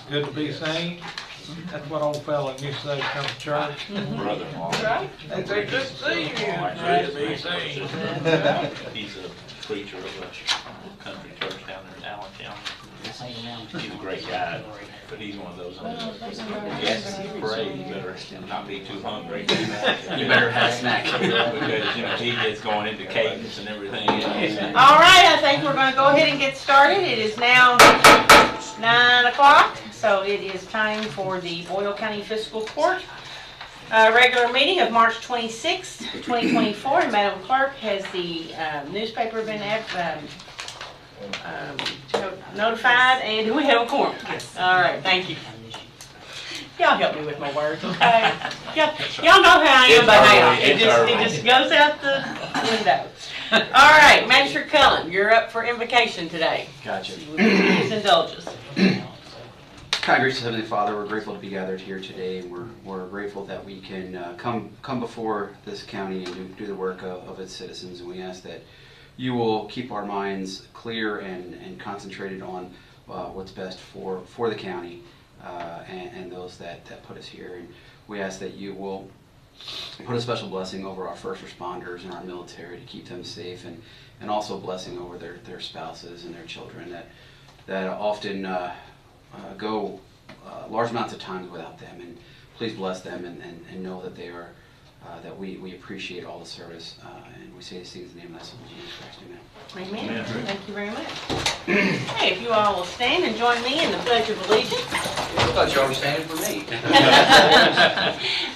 Good to be seen. That's what old fella used to say to come to church. Brother-in-law. Right. They say, good to see you. Good to be seen. He's a preacher of a country church down there in Allen County. He's a great guy, but he's one of those, yes, he prays, you better not be too hungry. You better have snacks. Because, you know, he gets going into cadence and everything else. All right, I think we're going to go ahead and get started. It is now 9 o'clock, so it is time for the Boyle County Fiscal Court regular meeting of March 26th, 2024. And Madam Clerk, has the newspaper been notified, and do we have a quorum? Yes. All right, thank you. Y'all help me with my words, okay? Y'all know how I am by now. It just goes out the window. All right, Magistrate Cullen, you're up for invocation today. Gotcha. Please indulge us. Kind gracious Heavenly Father, we're grateful to be gathered here today. We're grateful that we can come before this county and do the work of its citizens, and we ask that you will keep our minds clear and concentrated on what's best for the county and those that put us here. And we ask that you will put a special blessing over our first responders and our military to keep them safe, and also blessing over their spouses and their children that often go large amounts of times without them. And please bless them and know that they are that we appreciate all the service, and we say these things in the name of the Son, Jesus Christ. Amen. Amen. Thank you very much. Hey, if you all will stand and join me in the Pledge of Allegiance. I thought y'all were standing for me.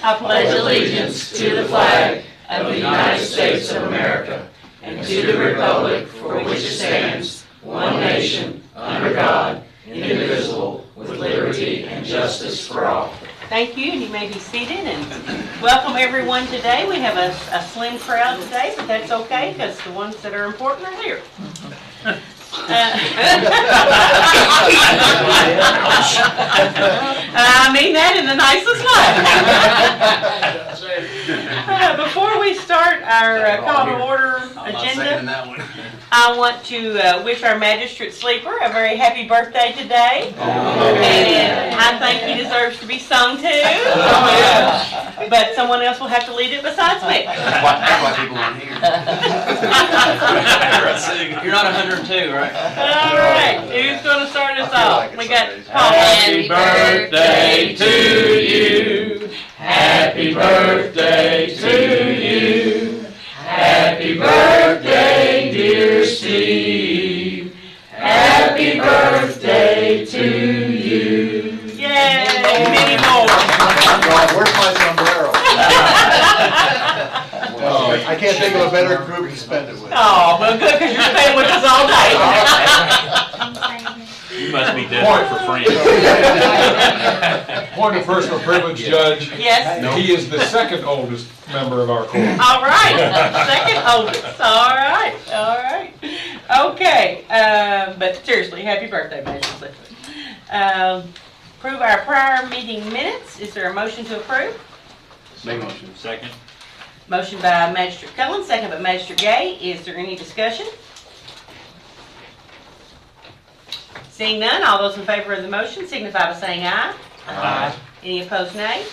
I pledge allegiance to the flag of the United States of America and to the republic for which it stands, one nation, under God, indivisible, with liberty and justice for all. Thank you, and you may be seated, and welcome everyone today. We have a slim crowd today, but that's okay, because the ones that are important are here. I mean that in the nicest way. Before we start our call to order agenda, I want to wish our Magistrate Sleeper a very happy birthday today. And I think he deserves to be sung too. But someone else will have to lead it besides me. That's why people aren't here. You're not 102, right? All right, who's going to start us off? We got Paul. Happy birthday to you. Happy birthday to you. Happy birthday, dear Steve. Happy birthday to you. Yay! Many more. Where's my sombrero? I can't think of a better group to spend it with. Oh, well, good, because you're staying with us all day. You must be desperate for friends. Point of personal privilege, Judge. Yes. He is the second oldest member of our court. All right. Second oldest. All right. All right. Okay. But seriously, happy birthday, Magistrate. Approve our prior meeting minutes. Is there a motion to approve? Make a motion. Second. Motion by Magistrate Cullen, second by Magistrate Gay. Is there any discussion? Seeing none, all those in favor of the motion signify by saying aye. Aye. Any opposed, nay?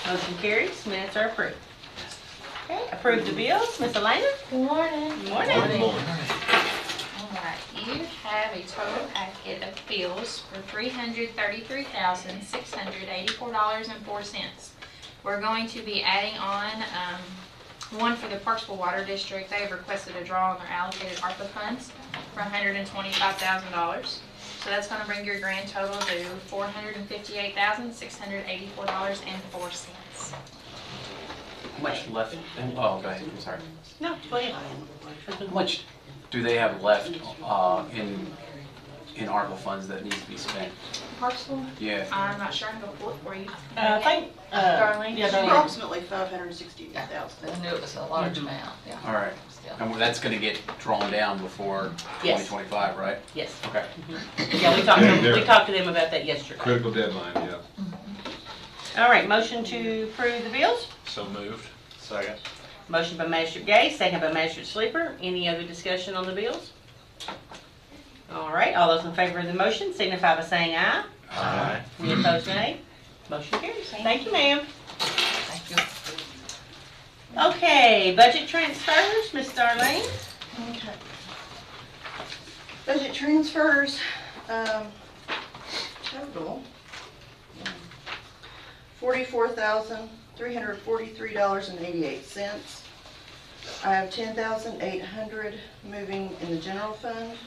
Motion carries. Minutes are approved. Okay, approve the bills. Ms. Elena? Good morning. Good morning. All right, you have a total packet of bills for $333,684.04. We're going to be adding on one for the Parksville Water District. They have requested a draw on their allocated ARPA funds for $125,000. So that's going to bring your grand total to $458,684.04. How much left? Oh, go ahead. I'm sorry. No, go ahead. How much do they have left in ARPA funds that needs to be spent? Parksville? Yeah. I'm not sure. I'm going to pull it for you. I think, Darlene? yeah, Darlene. Approximately $560,000. I knew it was a large amount, yeah. All right. Still. And that's going to get drawn down before Yes. 2025, right? Yes. Okay. Yeah, we talked to them about that yesterday. Critical deadline, yeah. All right, motion to approve the bills. So moved. Second. Motion by Magistrate Gay, second by Magistrate Sleeper. Any other discussion on the bills? All right, all those in favor of the motion signify by saying aye. Aye. Any opposed, nay? Motion carries. Thank you, ma'am. Thank you. Okay, budget transfers, Ms. Darlene. Okay. Budget transfers, total, $44,343.88. I have $10,800 moving in the general fund.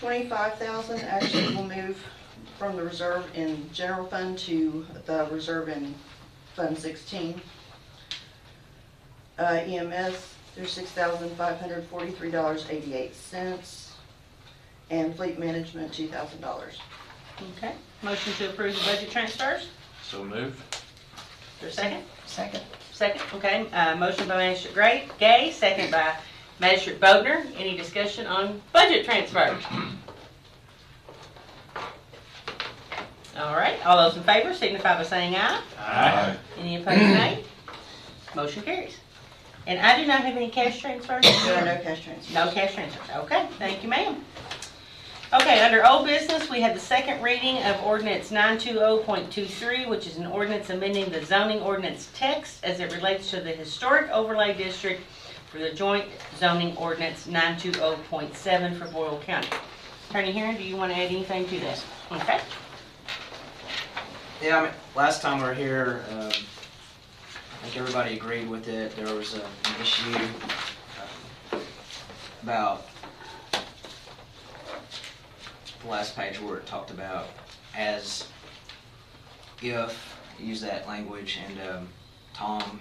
$25,000 actually will move from the reserve in general fund to the reserve in Fund 16. EMS, there's $6,543.88, and fleet management, $2,000. Okay, motion to approve the budget transfers. So moved. Is there a second? Second. Second, okay. Motion by Magistrate Gay, second by Magistrate Wagner. Any discussion on budget transfers? All right, all those in favor signify by saying aye. Aye. Any opposed, nay? Motion carries. And I do not have any cash transfers? No cash transfers. No cash transfers. Okay, thank you, ma'am. Okay, under old business, we have the second reading of Ordinance 920.23, which is an ordinance amending the zoning ordinance text as it relates to the historic overlay district for the joint zoning ordinance 920.7 for Boyle County. Attorney Heron, do you want to add anything to this? Okay. Yeah, I mean, last time we were here, I think everybody agreed with it. There was an issue about the last page where it talked about as if, use that language, and Tom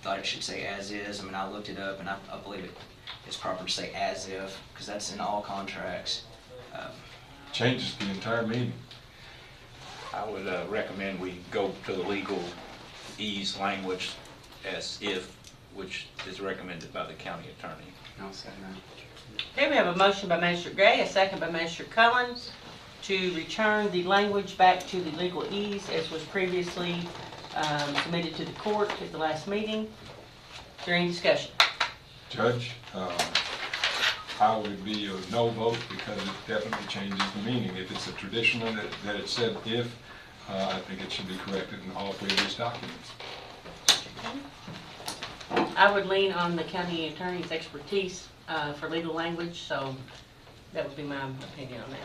thought it should say as is. I mean, I looked it up, and I believe it's proper to say as if, because that's in all contracts. Changes the entire meaning. I would recommend we go to the legal ease language as if, which is recommended by the county attorney. I'll second that. Okay, we have a motion by Magistrate Gray, a second by Magistrate Cullen to return the language back to the legal ease as was previously submitted to the court at the last meeting. Is there any discussion? Judge, I would be a no vote because it definitely changes the meaning. If it's a traditional that it said if, I think it should be corrected in all previous documents. I would lean on the county attorney's expertise for legal language, so that would be my opinion on that.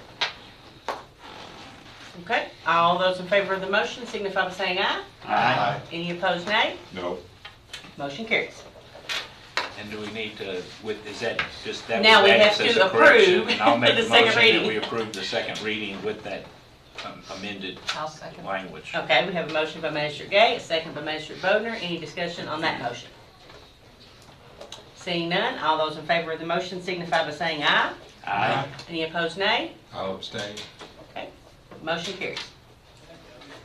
Okay, all those in favor of the motion signify by saying aye. Aye. Any opposed, nay? No. Motion carries. And do we need to, is that just that? Now we that have says to a correction, approve and I'll make the the second motion reading. that we approve the second reading with that amended I'll second. language. Okay, we have a motion by Magistrate Gay, a second by Magistrate Wagner. Any discussion on that motion? Seeing none, all those in favor of the motion signify by saying aye. Aye. Any opposed, nay? I'll abstain. Okay, motion carries.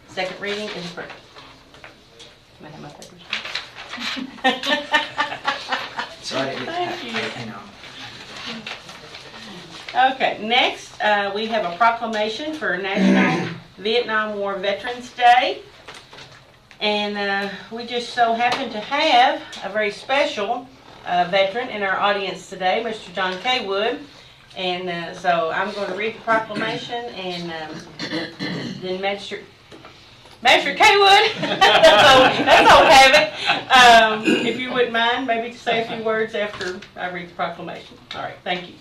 Second reading is approved. Can I have my papers? Sorry, Thank you. hang on. Okay, next, we have a proclamation for National Vietnam War Veterans Day. And we just so happen to have a very special veteran in our audience today, Mr. John K. Wood. And so I'm going to read the proclamation, and then Magistrate K. Wood, that's all, Kevin. If you wouldn't mind, maybe to say a few words after I read the proclamation. All right, thank you.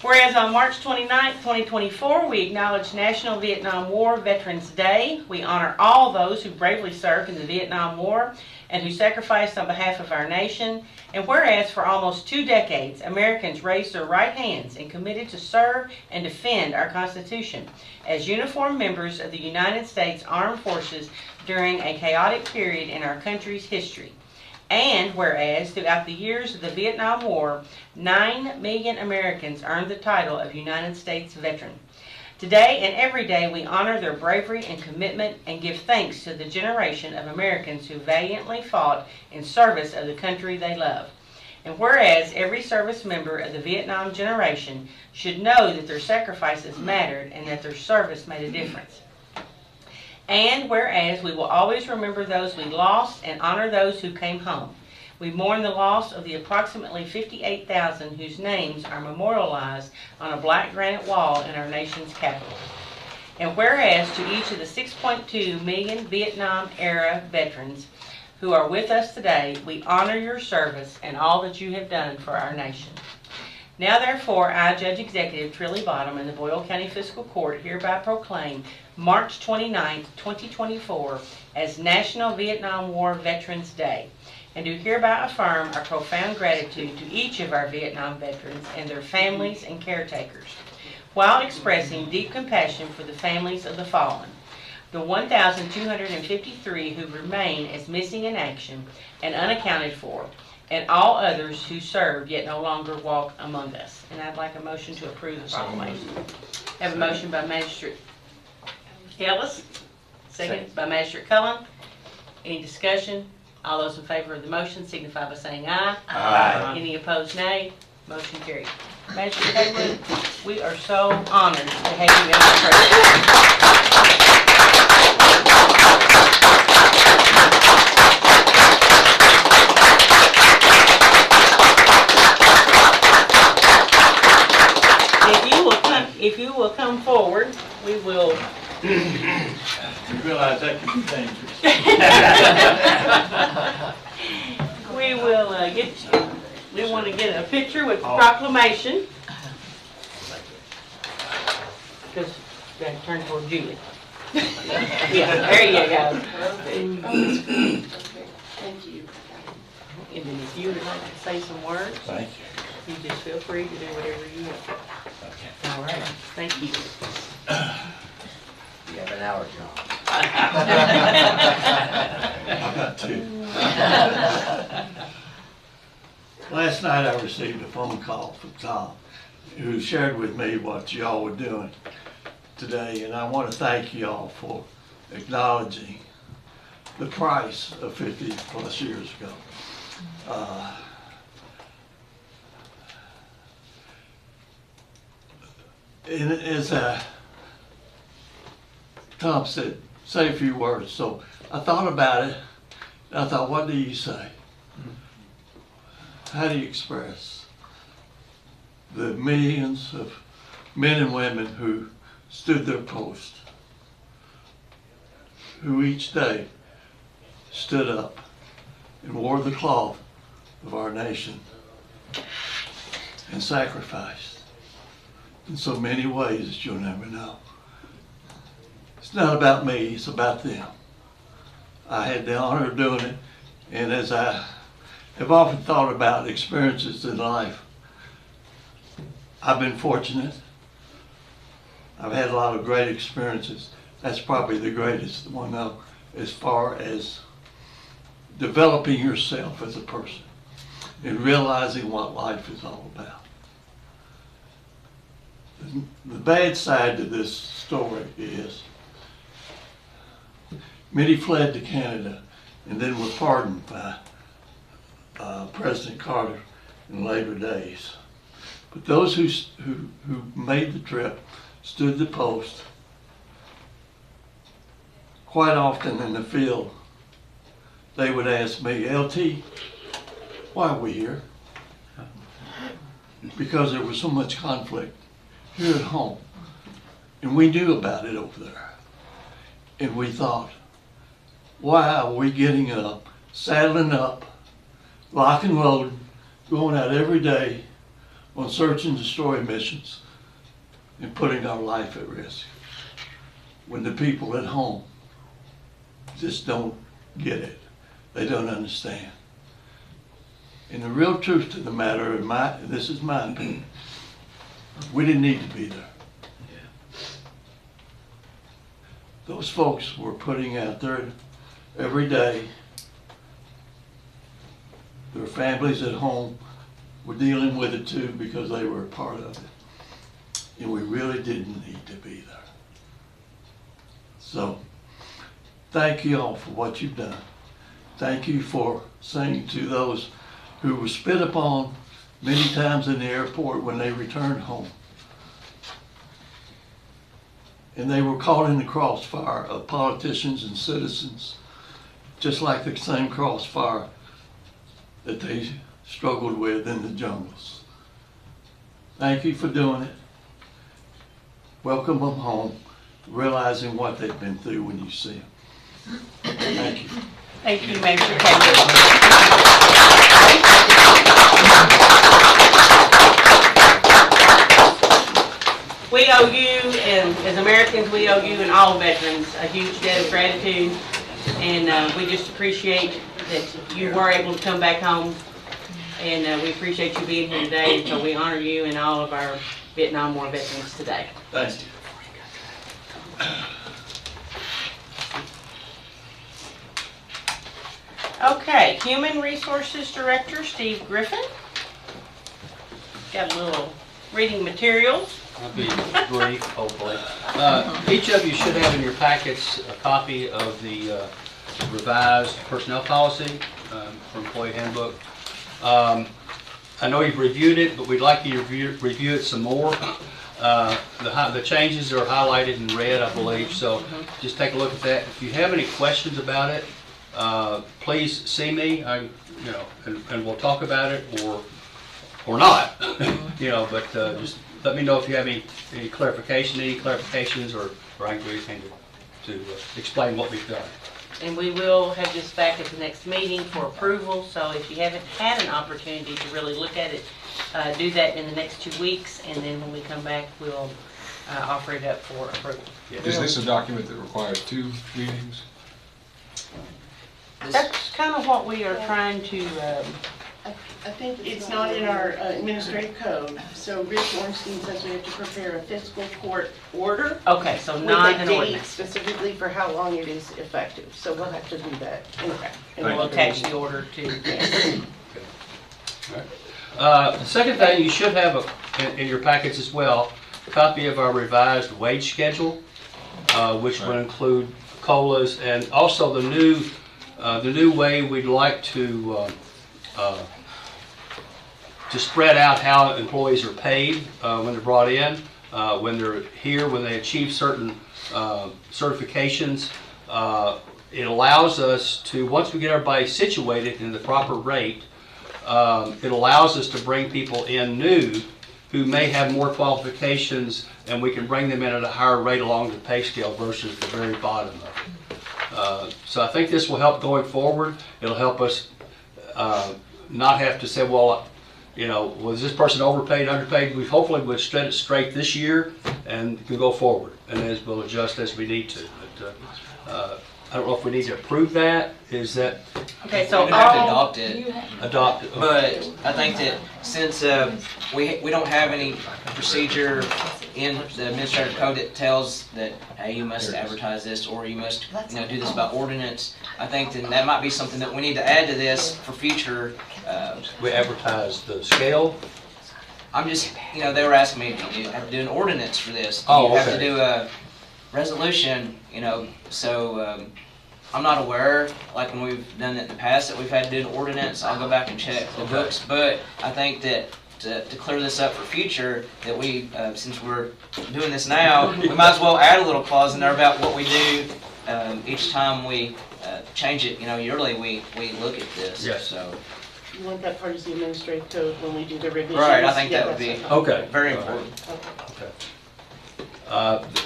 Whereas on March 29, 2024, we acknowledge National Vietnam War Veterans Day. We honor all those who bravely served in the Vietnam War and who sacrificed on behalf of our nation. And whereas for almost 2 decades, Americans raised their right hands and committed to serve and defend our Constitution as uniformed members of the United States Armed Forces during a chaotic period in our country's history. And whereas throughout the years of the Vietnam War, 9 million Americans earned the title of United States Veteran. Today and every day we honor their bravery and commitment and give thanks to the generation of Americans who valiantly fought in service of the country they love. And whereas every service member of the Vietnam generation should know that their sacrifices mattered and that their service made a difference. And whereas we will always remember those we lost and honor those who came home. We mourn the loss of the approximately 58,000 whose names are memorialized on a black granite wall in our nation's capital. And whereas to each of the 6.2 million Vietnam-era veterans who are with us today, we honor your service and all that you have done for our nation. Now therefore, I, Judge Executive Trilly Bottom in the Boyle County Fiscal Court, hereby proclaim March 29, 2024 as National Vietnam War Veterans Day, and do hereby affirm our profound gratitude to each of our Vietnam veterans and their families and caretakers, while expressing deep compassion for the families of the fallen, the 1,253 who remain as missing in action and unaccounted for, and all others who served yet no longer walk among us. And I'd like a motion to approve the proclamation. Have a motion by Magistrate Ellis, second by Magistrate Cullen. Any discussion? All those in favor of the motion signify by saying aye. Aye. Any opposed, nay. Motion carried. Magistrate Haywood, we are so honored to have you in our presence. If you will come forward, we will. You realize that can be dangerous. We will we want to get a picture with the proclamation. Because you got to turn toward Julie. Yeah, there you go. Thank you. And then if you would like to say some words, Thank you just feel free to do whatever you want. Okay. All right, thank you. You have an hour, John. I've got two. Last night I received a phone call from Tom, who shared with me what y'all were doing today, and I want to thank y'all for acknowledging the price of 50 plus years ago. And as Tom said, say a few words. So I thought about it, and I thought, what do you say? How do you express the millions of men and women who stood their post, who each day stood up and wore the cloth of our nation and sacrificed in so many ways that you'll never know. It's not about me, it's about them. I had the honor of doing it, and as I have often thought about experiences in life, I've been fortunate. I've had a lot of great experiences. That's probably the greatest one, though, as far as developing yourself as a person and realizing what life is all about. The bad side to this story is many fled to Canada and then were pardoned by President Carter in later days. But those who made the trip, stood the post, quite often in the field, they would ask me, LT, why are we here? Because there was so much conflict here at home. And we knew about it over there. And we thought, why are we getting up, saddling up, lock and loading, going out every day on search and destroy missions and putting our life at risk when the people at home just don't get it. They don't understand. And the real truth to the matter, this is my opinion, we didn't need to be there. Those folks were putting out there every day. Their families at home were dealing with it too because they were a part of it. And we really didn't need to be there. So, thank you all for what you've done. Thank you for saying to those who were spit upon many times in the airport when they returned home. And they were caught in the crossfire of politicians and citizens, just like the same crossfire that they struggled with in the jungles. Thank you for doing it. Welcome them home. realizing what they've been through when you see them. Thank you. Thank you, Magistrate. We owe you, and as Americans, we owe you and all veterans a huge debt of gratitude. And we just appreciate that you were able to come back home. And we appreciate you being here today. And so we honor you and all of our Vietnam War veterans today. Thank you. Okay, Human Resources Director, Steve Griffin. Got a little reading materials. I'll be brief, hopefully. Each of you should have in your packets a copy of the revised personnel policy for Employee Handbook. I know you've reviewed it, but we'd like you to review it some more. The changes are highlighted in red, I believe, so just take a look at that. If you have any questions about it, please see me, and we'll talk about it, or not, but just let me know if you have any clarifications, or I can do anything to explain what we've done. And we will have this back at the next meeting for approval, so if you haven't had an opportunity to really look at it, do that in the next 2 weeks, and then when we come back, we'll offer it up for approval. Is this a document that requires 2 meetings? That's kind of what we are trying to, I think it's not in our administrative code. So Rich Ornstein says we have to prepare a fiscal court order okay, so not with an a date ordinance. specifically for how long it is effective. So we'll have to do that. Okay, and we'll attach the order to this. The second thing, you should have in your packets as well, a copy of our revised wage schedule, which will include COLAs and also the new way we'd like to spread out how employees are paid when they're brought in, when they're here, when they achieve certain certifications. It allows us to, once we get everybody situated in the proper rate, it allows us to bring people in new who may have more qualifications, and we can bring them in at a higher rate along the pay scale versus the very bottom of it. So I think this will help going forward. It'll help us not have to say, well, was this person overpaid, underpaid? We hopefully would set it straight this year and can go forward, and as we'll adjust as we need to. But I don't know if we need to approve that. Is that Okay, so We don't have to adopt it, adopt it? but I think that since we don't have any procedure in the administrative code that tells that, hey, you must advertise this, or you must do this by ordinance, I think that might be something that we need to add to this for future. We advertise the scale. I'm just, they were asking me, do you have to do an ordinance for this? Do Oh, you have okay. to do a resolution, so I'm not aware, like when we've done it in the past, that we've had to do an ordinance. I'll go back and check the books, but I think that to clear this up for future, that we, since we're doing this now, we might as well add a little clause in there about what we do each time we change it, yearly, we look at this. Yes. So. You want that part of the administrative code when we do the revisions? Right, I think Yeah, that would be that's fine. Okay. very important. Okay.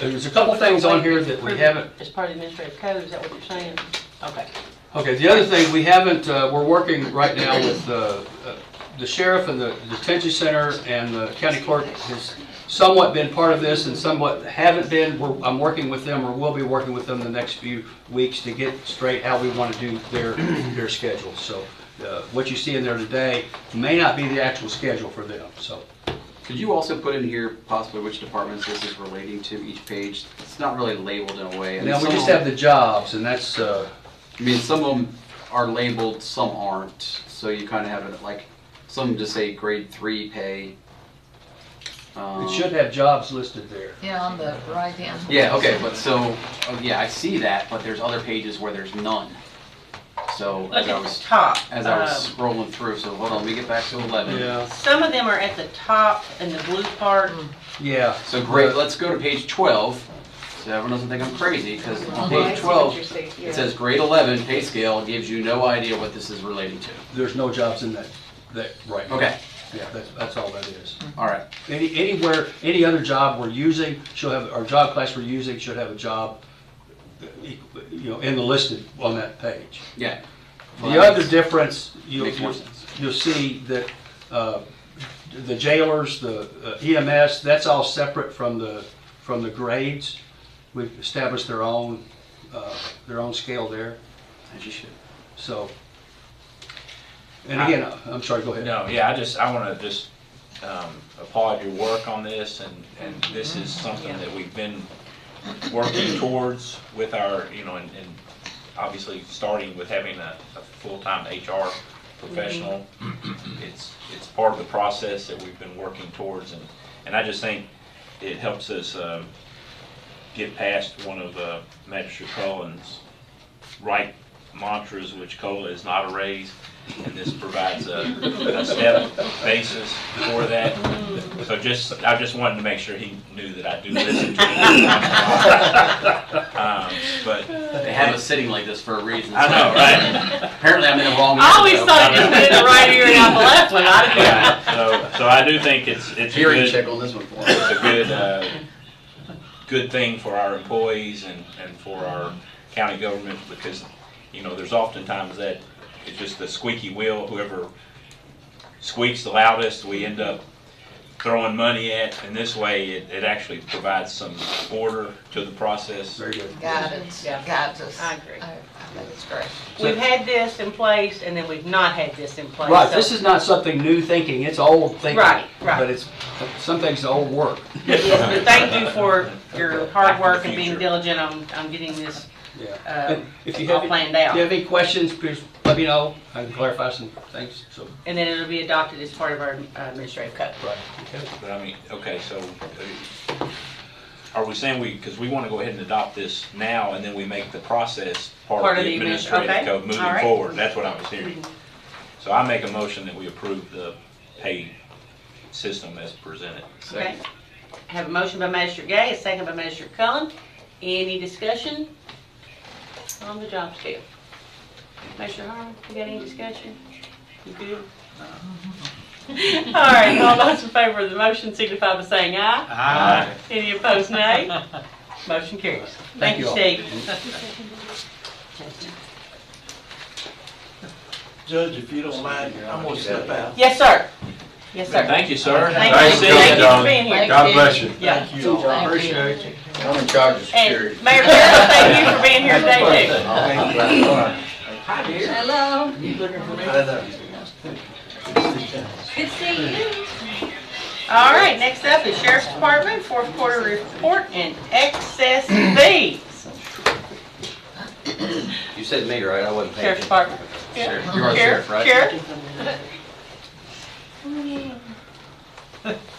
There's a couple things on here that we haven't. As part of the administrative code, is that what you're saying? Okay. Okay, the other thing, we haven't, we're working right now with the sheriff and the detention center, and the county clerk has somewhat been part of this and somewhat haven't been. I'm working with them, or will be working with them the next few weeks to get straight how we want to do their schedule. So what you see in there today may not be the actual schedule for them, so. Could you also put in here possibly which departments this is relating to each page? It's not really labeled in a way. I mean, Now, we some just of have the jobs, and that's, I mean, some of them are labeled, some aren't. So you kind of have it like, some just say grade 3 pay. it should have jobs listed there. Yeah, on the right hand. Yeah, okay, but so, yeah, I see that, but there's other pages where there's none. So Look as I at the was top. scrolling through, so hold on, let me get back to 11. Yeah. Some of them are at the top in the blue part. Yeah. So great, let's go to page 12, so everyone doesn't think I'm crazy, because on I page see 12, what you're saying, yeah. it says grade 11 pay scale gives you no idea what this is relating to. There's no jobs in that right now. Okay, Yeah, that's all that is. all right. Anywhere, any other job we're using, she'll have, our job class we're using should have a job, in the listed on that page. Yeah. The other difference, Makes more sense. you'll see that the jailers, the EMS, that's all separate from the grades. We've established their own scale there. As you should. So, and again, I'm sorry, go ahead. No, yeah, I want to just applaud your work on this, and this is something that we've been working towards with our, and obviously starting with having a full-time HR professional. It's part of the process that we've been working towards, and I just think it helps us get past one of Magistrate Cullen's right mantras, which COLA is not a raise, and this provides a step basis for that. So I just wanted to make sure he knew that I do listen to him. But They have us sitting like this for a reason. I know, right? Apparently I'm in the wrong. I always thought it just been the right ear and out the left one. I didn't. So I do think it's Hearing a check on this one for it's a good thing for our employees and for our county government, because there's oftentimes that it's just the squeaky wheel. Whoever squeaks the loudest, we end up throwing money at, and this way it actually provides some order to the process. Very good. Guidance, Yeah. guides us. I agree. I think it's great. We've had this in place, and then we've not had this in place. Right, so- this is not something new thinking, it's old thinking. Right. But it's, some things old work. Yes, but thank you for your hard work and being diligent on getting this Yeah. And if you all have, planned if out. you have any questions, please let me know. I can clarify some things, so. And then it'll be adopted as part of our administrative code. Right. Okay. But I mean, okay, so are we saying because we want to go ahead and adopt this now, and then we make the process part of the administrative okay. code moving All right. forward? That's what I was hearing. So I make a motion that we approve the pay system as presented. Okay. Have a motion by Magistrate Gay, a second by Magistrate Cullen. Any discussion on the job scale? Magistrate Harmon, you got any discussion? You good? All right, all those in favor of the motion signify by saying aye. Aye. Any opposed, nay? Motion carries. Thank you, all. Steve. Judge, if you don't mind, I'm gonna step out. Yes, sir. Yes, sir. Thank you, sir. Thank Nice you. seeing you, Thank you for John. being here. God bless you. Yeah. Thank you all. Thank you. Appreciate you. I'm in charge of security. And Mayor Barrett, thank you for being here today, too. Hi, dear. Hello. I know. Good to see you. All right, next up is Sheriff's Department, fourth quarter report and excess fees. You said me, right? I wasn't paying Sheriff's attention. Department. Sheriff. You are sheriff, right? Sheriff.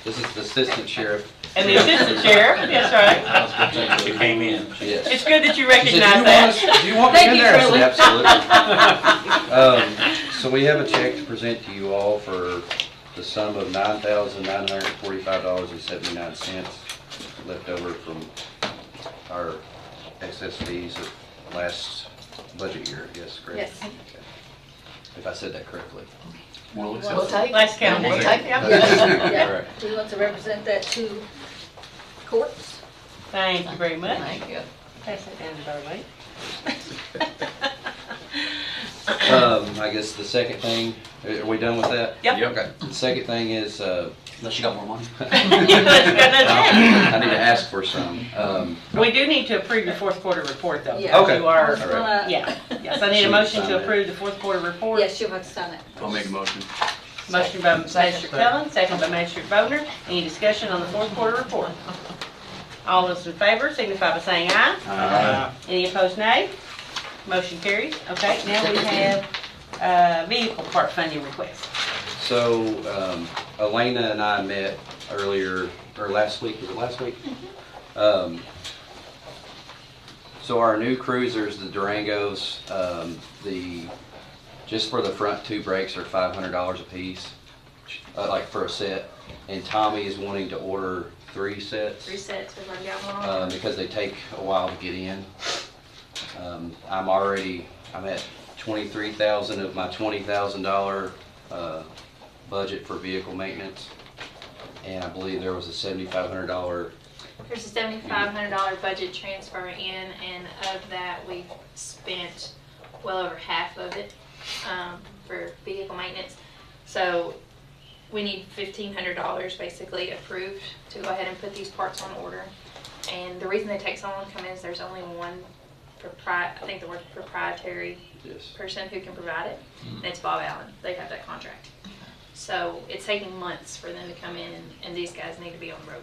This is the assistant sheriff. And the assistant sheriff, that's right. That was good that you came in. Yes. It's good that you She said, recognize "Do you that. want us- do you want me Thank in you, there?" I said, Shirley. absolutely. So we have a check to present to you all for the sum of $9,945.79 left over from our excess fees of last budget year. Yes, correct? Yes. If I said that correctly. We'll take. Last count. We'll take. Yep. Yeah. All right. Do you want to represent that to courts? Thank you very much. Thank you. Pass that down to Darlene. I guess the second thing, are we done with that? Yep. Okay. The second thing is, unless you got more money. Let's go to that. I need to ask for some. We do need to approve your fourth quarter report, though. Yeah. Okay. You are, I was gonna- yeah. Yes, I need a motion to approve the fourth quarter report. Yes, you'll have to sign it. I'll make a motion. Motion by Magistrate Cullen, second by Magistrate Wagner. Any discussion on the fourth quarter report? All those in favor signify by saying aye. Aye. Any opposed, nay? Motion carries. Okay, now we have vehicle part funding request. So, Elena and I met earlier, or last week, was it last week? So our new cruisers, the Durangos, just for the front two brakes are $500 a piece, like for a set. And Tommy is wanting to order 3 sets. 3 sets, we've already got one on. Because they take a while to get in. I'm at $23,000 of my $20,000 budget for vehicle maintenance. and I believe there was a $7,500. There's a $7,500 budget transfer in, and of that, we've spent well over half of it for vehicle maintenance. So we need $1,500 basically approved to go ahead and put these parts on order. And the reason they take so long to come in is there's only one I think the word proprietary person who can provide it, and it's Bob Allen. They have that contract. So it's taking months for them to come in, and these guys need to be on the road.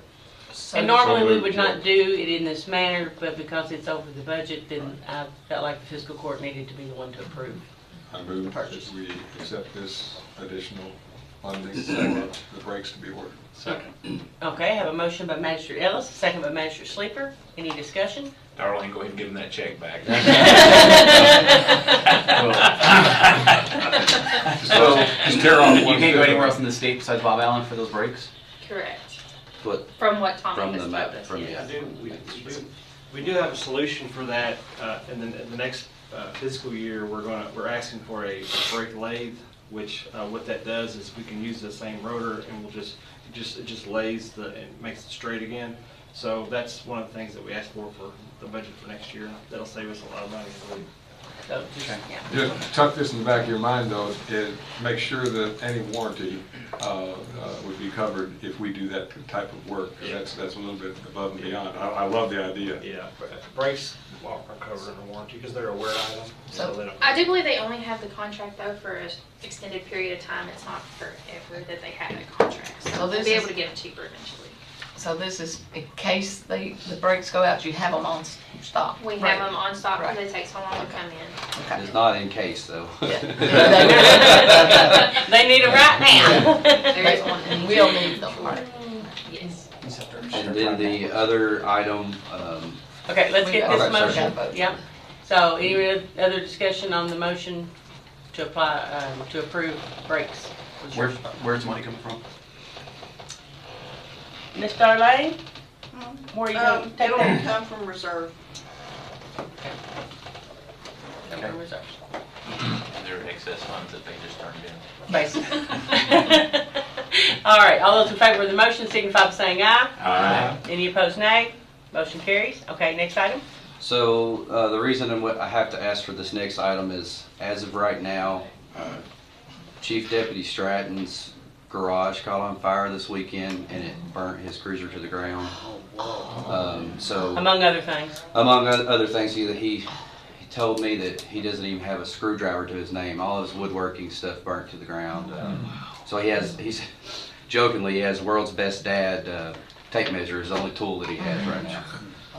And normally we would not do it in this manner, but because it's over the budget, then I felt like the fiscal court needed to be the one to approve. I move that we accept this additional funding, for the brakes to be ordered. Second. Okay, I have a motion by Magistrate Ellis, a second by Magistrate Sleeper. Any discussion? Darlene, go ahead and give him that check back. So, Just tear off you one can't go bit. anywhere else in the state besides Bob Allen for those brakes? Correct. But From what Tommy from has the told map, us. from yes. We do have a solution for that. In the next fiscal year, we're asking for a brake lathe, which what that does is we can use the same rotor, and it just lays and makes it straight again. So that's one of the things that we asked for the budget for next year. That'll save us a lot of money. So, yeah. Just tuck this in the back of your mind, though, is make sure that any warranty would be covered if we do that type of work. That's a little bit above and beyond. I love the idea. Yeah, brakes are covered under warranty because they're a wear item. So they don't. I do believe they only have the contract though for an extended period of time. It's not forever that they have that contract. So So they'll this be is- able to get them cheaper eventually. So this is in case the brakes go out, you have them on stock. We have them on stock because Right. they take so long to come in. Okay. it's not in case, though. They need it right now. There is one. And we'll need them, right? Yes. And then the other item, Okay, let's get Okay, this sorry. motion. Yep. So any other discussion on the motion to apply, to approve brakes? Where's money coming from? Ms. Darlene, where are you going to take It'll that? come from reserve. From reserve. They're excess funds that they just turned in. Basically. All right, all those in favor of the motion signify by saying aye. Aye. Any opposed, nay. Motion carries. Okay, next item. so the reason I have to ask for this next item is, as of right now, Chief Deputy Stratton's garage caught on fire this weekend, and it burnt his cruiser to the ground. So Among other things. among other things, he told me that he doesn't even have a screwdriver to his name. All his woodworking stuff burnt to the ground. So he's jokingly, he has world's best dad tape measure is the only tool that he has right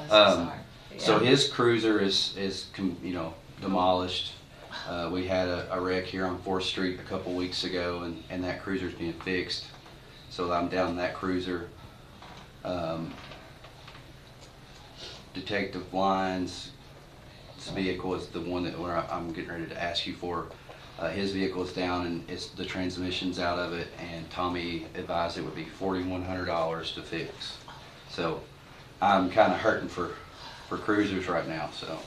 now. So his cruiser is demolished. We had a wreck here on 4th Street a couple weeks ago, and that cruiser's being fixed. So I'm down that cruiser. Detective Lyons' vehicle is the one that I'm getting ready to ask you for. His vehicle is down, and the transmission's out of it, and Tommy advised it would be $4,100 to fix. So I'm kind of hurting for cruisers right now, so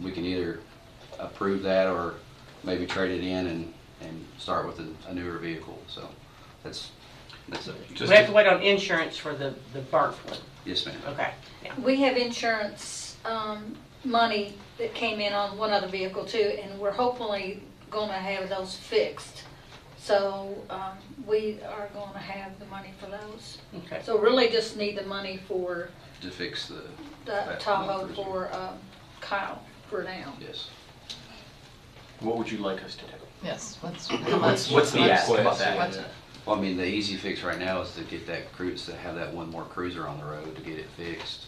we can either approve that or maybe trade it in and start with a newer vehicle. So that's it. We have to wait on insurance for the burnt one. Yes, ma'am. Okay. Yeah. We have insurance money that came in on one other vehicle too, and we're hopefully gonna have those fixed. So we are gonna have the money for those. Okay. So really just need the money for To fix the Tahoe for Kyle for now. Yes. What would you like us to do? Yes, what's What's the ask about that? what's it? Well, I mean, the easy fix right now is to get that cruise, to have that one more cruiser on the road to get it fixed.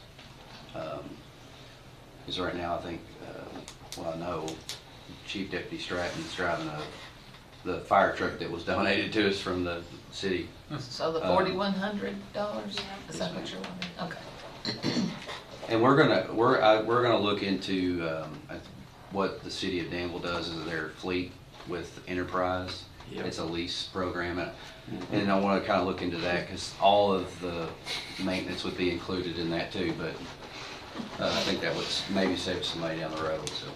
Because right now, I think, I know Chief Deputy Stratton's driving the fire truck that was donated to us from the city. So the $4,100, is that what you're wanting? Okay. And we're gonna look into what the city of Danville does is their fleet with Enterprise. Yep. It's a lease program, and I want to kind of look into that because all of the maintenance would be included in that too. But I think that would maybe save some money down the road. So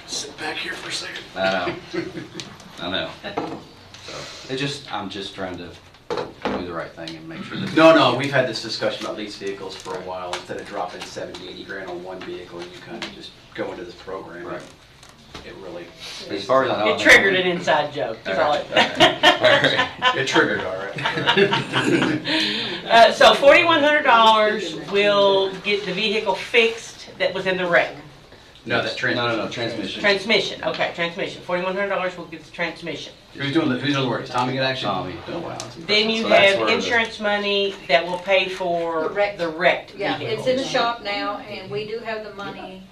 Sit back here for a second. I know. So I'm just trying to do the right thing and make sure that. No, we've had this discussion about leased vehicles for a while. Instead of dropping 70, 80 grand on one vehicle, you kind of just go into this program. Right. It really, As far as I know. It triggered an inside joke, that's all it. it triggered, all right. So $4,100 will get the vehicle fixed that was in the wreck. No, that's transmission. No, transmission. Transmission, okay, transmission. $4,100 will get the transmission. Who's doing the work? Is Tommy gonna actually? Tommy. Oh, wow. That's Then you So that's have where the- insurance money that will pay for the wrecked Yeah, vehicle. it's in the shop now, and we do have the money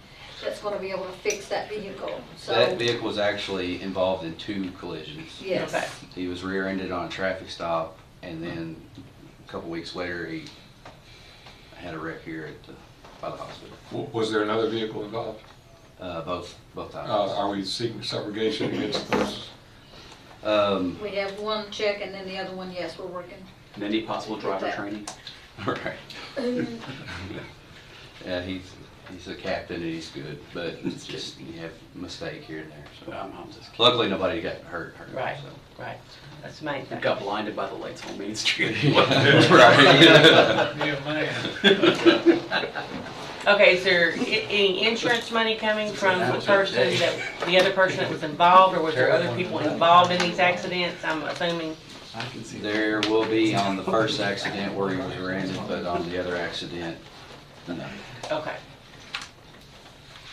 that's gonna be able to fix that vehicle, so. That vehicle was actually involved in 2 collisions. Yes. Okay. He was rear-ended on a traffic stop, and then a couple weeks later, he had a wreck here by the hospital. Was there another vehicle involved? Both times. Are we seeking subrogation against those? We have one check, and then the other one, yes, we're working. And any possible driver That. training? Right. Yeah, he's a captain and he's good, but it's just, you have a mistake here and there, so. I'm just kidding. Luckily, nobody got hurt. Right, so. right. That's the main We thing. got blinded by the lights on Main Street. Okay, is there any insurance money coming from the person the other person that was involved, or was there other people involved in these accidents? I'm assuming. I can see that. There will be on the first accident where he was rear-ended, but on the other accident, no. Okay.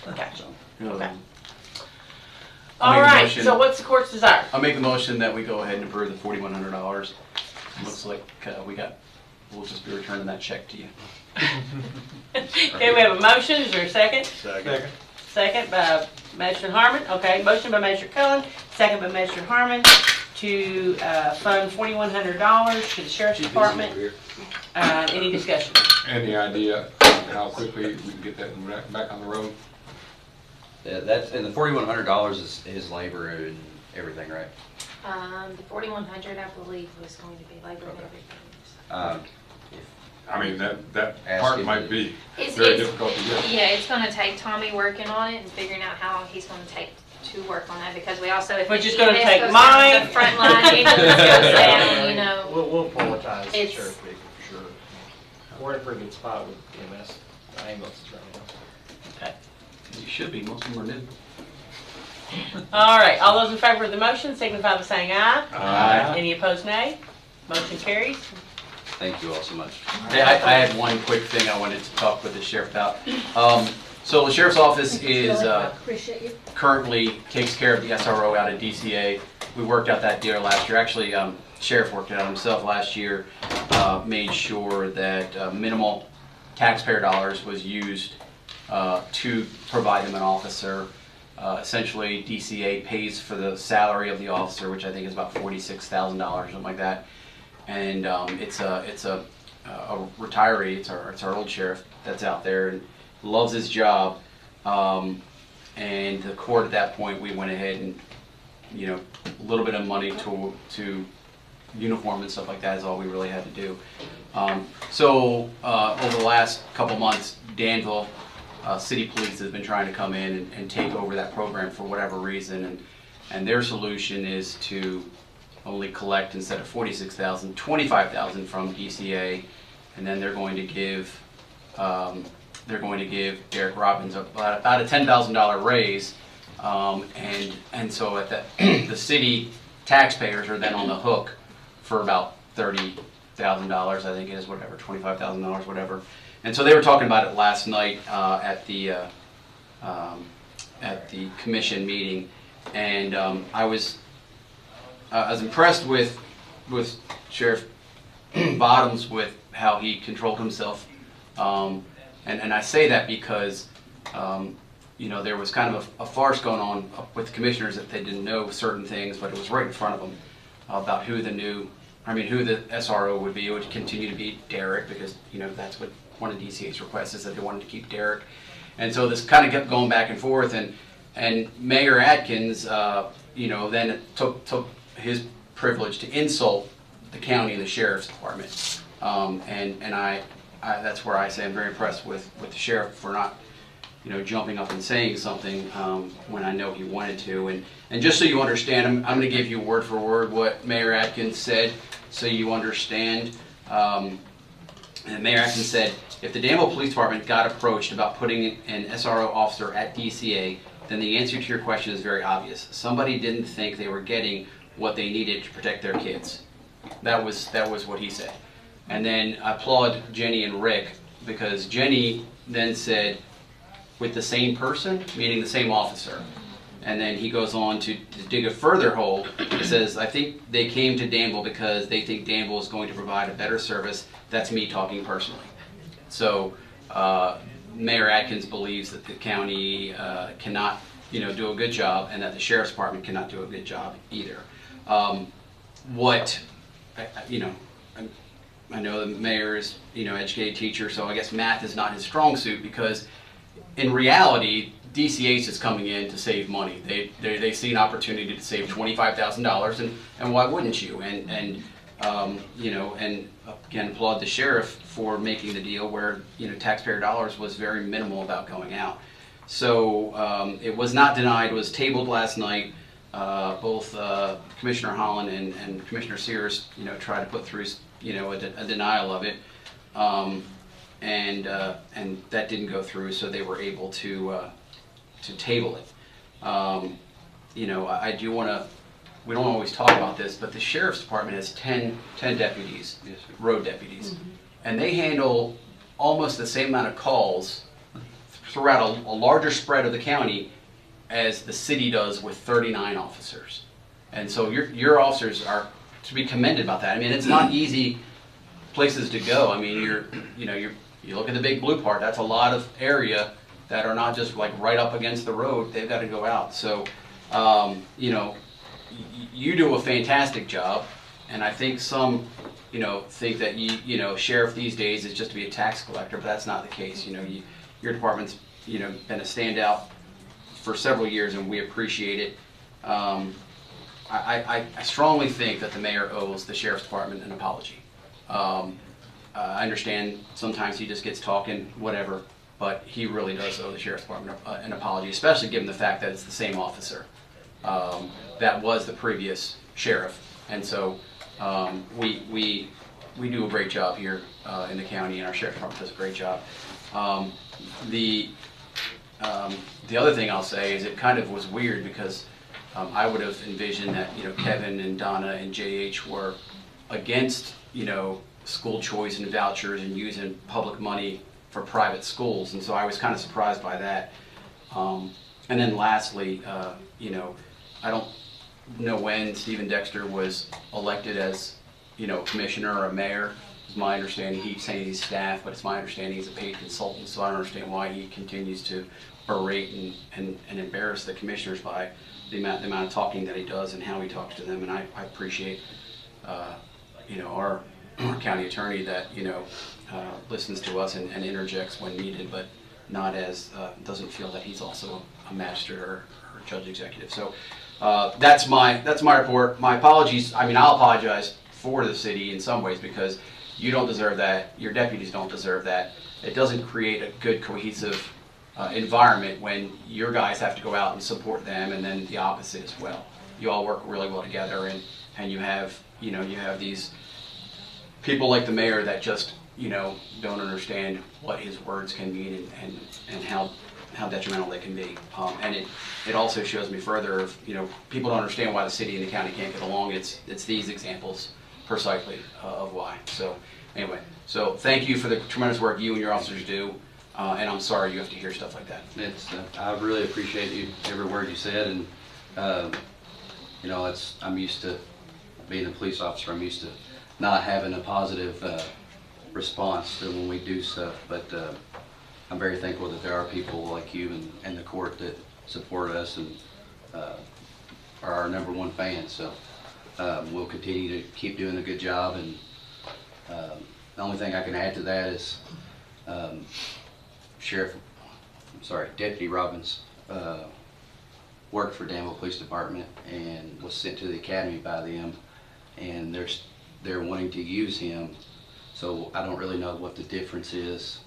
Gotcha. Okay. Um, All make a right, motion. so what's the court's desire? I'll make the motion that we go ahead and approve the $4,100. Looks like we'll just be returning that check to you. Okay, we have a motion, is there a second? Second. Second by Magistrate Harmon, okay, motion by Magistrate Cullen, second by Magistrate Harmon to fund $4,100 to the Sheriff's Department. Any discussion? Any idea how quickly we can get that back on the road? Yeah, that's, and the $4,100 is his labor and everything, right? The 4,100, I believe, was going to be labor and everything. I mean, that Ask part him might to- be It's- very it's- difficult to get. Yeah, it's gonna take Tommy working on it and figuring out how long he's gonna take to work on that, because we also, if Which is the gonna EMS take goes mine. down, the front line ambulance goes down, you know. We'll prioritize the It's- sheriff's vehicle for sure. We're in a pretty good spot with EMS, ambulances right now. Okay. You should be, most of them are new. All right, all those in favor of the motion signify by saying aye. Aye. Any opposed, nay? Motion carries. Thank you all so much. Hey, I had one quick thing I wanted to talk with the sheriff about. So the sheriff's office is Appreciate you. currently takes care of the SRO out of DCA. We worked out that deal last year. Actually, sheriff worked it out himself last year. Made sure that minimal taxpayer dollars was used to provide them an officer. Essentially, DCA pays for the salary of the officer, which I think is about $46,000, something like that. And it's a retiree. It's our old sheriff that's out there and loves his job. And the court at that point, we went ahead and, you know, a little bit of money to uniform and stuff like that is all we really had to do. So over the last couple months, Danville City Police has been trying to come in and take over that program for whatever reason, and their solution is to only collect, instead of $46,000, $25,000 from DCA, and then they're going to give Derek Robbins about a $10,000 raise, and so at the city taxpayers are then on the hook for about $30,000, I think it is, whatever, $25,000, whatever. And so they were talking about it last night at the commission meeting, and I was impressed with Sheriff Bottoms with how he controlled himself, and I say that because you know, there was kind of a farce going on with the commissioners that they didn't know certain things, but it was right in front of them about who the SRO would be. It would continue to be Derek, because you know that's what one of DCA's requests is, that they wanted to keep Derek, and so this kind of kept going back and forth, and Mayor Atkins, you know, then took his privilege to insult the county and the sheriff's department, and I that's where I say I'm very impressed with the sheriff for not, you know, jumping up and saying something when I know he wanted to. And just so you understand, I'm going to give you word for word what Mayor Atkins said. so you understand. And Mayor Atkins said, if the Danville Police Department got approached about putting an SRO officer at DCA, then the answer to your question is very obvious. Somebody didn't think they were getting what they needed to protect their kids. That was what he said. And then I applaud Jenny and Rick, because Jenny then said, with the same person, meaning the same officer. And then he goes on to dig a further hole. It says, I think they came to Danville because they think Danville is going to provide a better service. That's me talking personally. So Mayor Atkins believes that the county cannot, do a good job, and that the Sheriff's Department cannot do a good job either. I know the mayor is, educated teacher, so I guess math is not his strong suit, because in reality, DCH is coming in to save money. They see an opportunity to save $25,000, and why wouldn't you? And again, applaud the sheriff for making the deal where, taxpayer dollars was very minimal about going out. So it was not denied, it was tabled last night. Both Commissioner Holland and Commissioner Sears, tried to put through, a denial of it. And that didn't go through, so they were able to table it. I do want to, we don't always talk about this, but the Sheriff's Department has 10 deputies, road deputies, and they handle almost the same amount of calls throughout a larger spread of the county as the city does with 39 officers. And so your officers are to be commended about that. I mean, it's not easy places to go. I mean, you look at the big blue part, that's a lot of area that are not just like right up against the road. They've got to go out. So, you do a fantastic job, and I think some, think that sheriff these days is just to be a tax collector, but that's not the case. Your department's, been a standout for several years, and we appreciate it. I strongly think that the mayor owes the Sheriff's Department an apology. I understand sometimes he just gets talking, whatever, but he really does owe the Sheriff's Department an apology, especially given the fact that it's the same officer that was the previous sheriff. And so we do a great job here in the county, and our Sheriff's Department does a great job. The other thing I'll say is it kind of was weird, because I would have envisioned that Kevin and Donna and JH were against school choice and vouchers and using public money for private schools, and so I was kind of surprised by that. And then lastly, I don't know when Stephen Dexter was elected as commissioner or a mayor. It's my understanding, he's saying he's staff, but it's my understanding he's a paid consultant, so I don't understand why he continues to berate and embarrass the commissioners by the amount of talking that he does and how he talks to them. And I appreciate our county attorney that listens to us and interjects when needed, but not as doesn't feel that he's also a magistrate or judge executive. So that's my report. My apologies. I mean, I'll apologize for the city in some ways, because you don't deserve that. Your deputies don't deserve that. It doesn't create a good cohesive environment when your guys have to go out and support them, and then the opposite as well. You all work really well together, and you have these people like the mayor that just don't understand what his words can mean and how detrimental they can be. And it also shows me further of people don't understand why the city and the county can't get along. It's these examples precisely of why. So anyway, so thank you for the tremendous work you and your officers do. And I'm sorry you have to hear stuff like that. I really appreciate every word you said, and I'm used to being a police officer. I'm used to not having a positive response to when we do stuff, but I'm very thankful that there are people like you and the court that support us and are our #1 fans. So we'll continue to keep doing a good job, and the only thing I can add to that is Deputy Robbins worked for Danville Police Department and was sent to the academy by them, and they're wanting to use him. So I don't really know what the difference is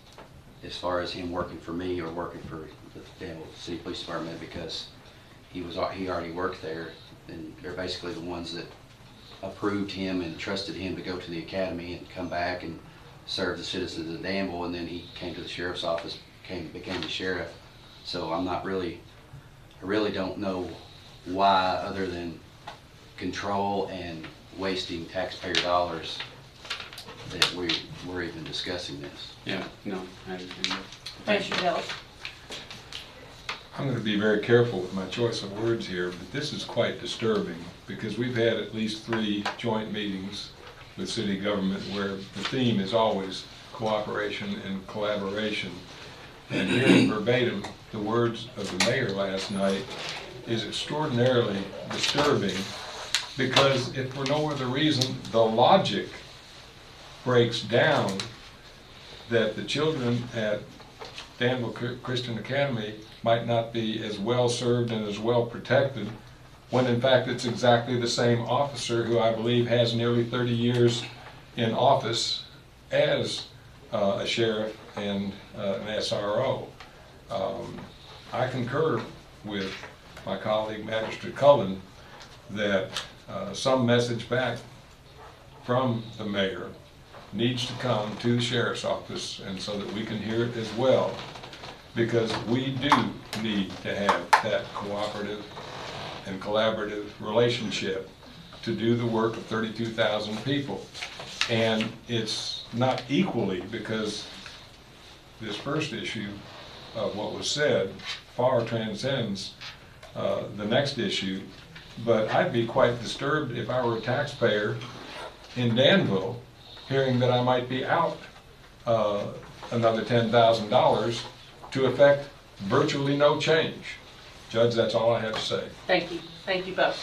as far as him working for me or working for the Danville City Police Department, because he already worked there, and they're basically the ones that approved him and trusted him to go to the academy and come back and serve the citizens of Danville, and then he came to the sheriff's office, became the sheriff. So I really don't know why, other than control and wasting taxpayer dollars, that we're even discussing this. Yeah, no, I understand. Commissioner Ellis. I'm going to be very careful with my choice of words here, but this is quite disturbing because we've had at least 3 joint meetings with city government where the theme is always cooperation and collaboration. And hearing verbatim the words of the mayor last night is extraordinarily disturbing, because if for no other reason, the logic breaks down that the children at Danville Christian Academy might not be as well served and as well protected, when in fact it's exactly the same officer who I believe has nearly 30 years in office as a sheriff and an SRO. I concur with my colleague Magistrate Cullen that some message back from the mayor needs to come to the sheriff's office, and so that we can hear it as well, because we do need to have that cooperative and collaborative relationship to do the work of 32,000 people. And it's not equally, because this first issue of what was said far transcends the next issue. But I'd be quite disturbed if I were a taxpayer in Danville hearing that I might be out another $10,000 to affect virtually no change. Judge, that's all I have to say. Thank you. Thank you both.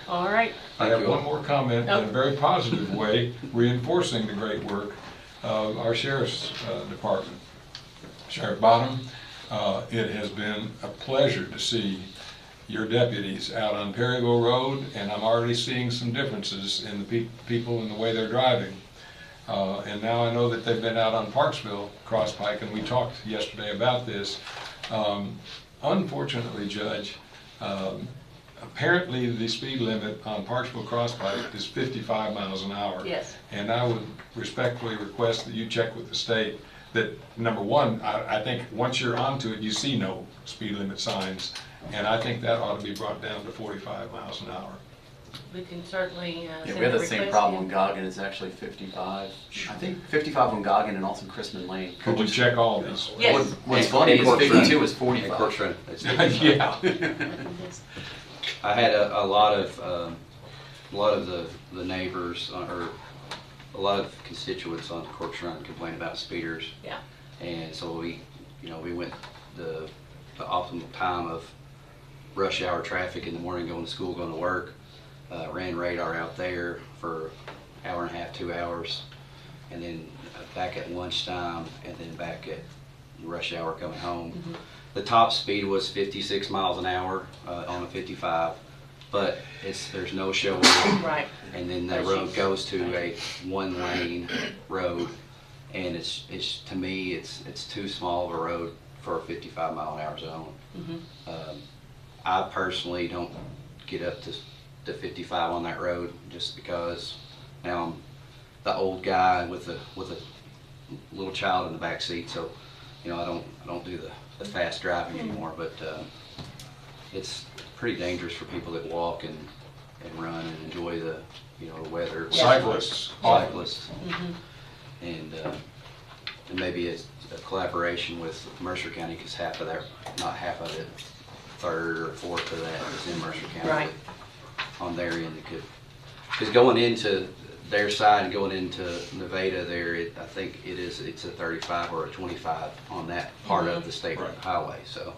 All right. I have one more comment in a very positive way, reinforcing the great work of our Sheriff's Department. Sheriff Bottom, it has been a pleasure to see your deputies out on Perryville Road, and I'm already seeing some differences in the people and the way they're driving. And now I know that they've been out on Parksville Cross Pike, and we talked yesterday about this. Unfortunately, Judge, apparently the speed limit on Parksville Cross Pike is 55 miles an hour. Yes. And I would respectfully request that you check with the state that, number one, I think once you're onto it, you see no speed limit signs. And I think that ought to be brought down to 45 miles an hour. We can certainly Yeah, we have the same problem on Goggin. It's actually 55. I think 55 on Goggin and also Crispin Lane. Could you check all these? Yes. What's funny is 52 is 45. Yeah. I had a lot of the neighbors, or a lot of constituents on Corks Run complain about speeders. Yeah. And so we went the optimal time of rush hour traffic in the morning, going to school, going to work. Ran radar out there for an hour and a half, 2 hours, and then back at lunchtime, and then back at rush hour coming home. Mm-hmm. The top speed was 56 miles an hour on a 55, but there's no show. Right. And then the road goes to a one-lane road, and it's to me it's too small of a road for a 55 mile an hour zone. Mm-hmm. I personally don't get up to 55 on that road, just because now I'm the old guy with a little child in the back seat, so I don't do the fast driving anymore. But it's pretty dangerous for people that walk and run and enjoy the the weather. Cyclists. Mm-hmm. And maybe it's a collaboration with Mercer County, because half of not half of it, third or fourth of that is in Mercer County. Right. On their end, because going into their side and going into Nevada there, I think it's a 35 or a 25 on that part of the state highway. So,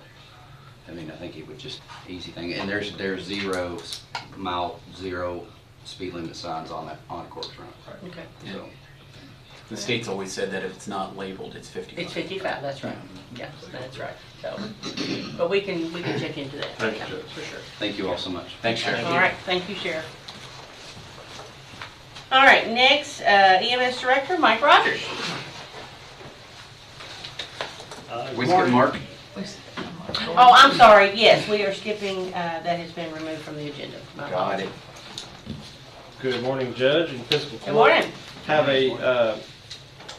I mean, I think it would just easy thing. And there's 0 speed limit signs on Corks Run. Right. Okay. So. The state's always said that if it's not labeled, it's 55. It's 55, that's right. Yeah, that's right. So, but we can check into that. Thank you, Yeah, Judge. for sure. Thank you all so much. Thanks, Sheriff. All right, thank you, Sheriff. All right, next, EMS Director, Mike Rogers. We skip Mark? Oh, I'm sorry, yes, we are skipping, that has been removed from the agenda. My Got apologies. it. Good morning, Judge and Fiscal Court. Good morning. Have a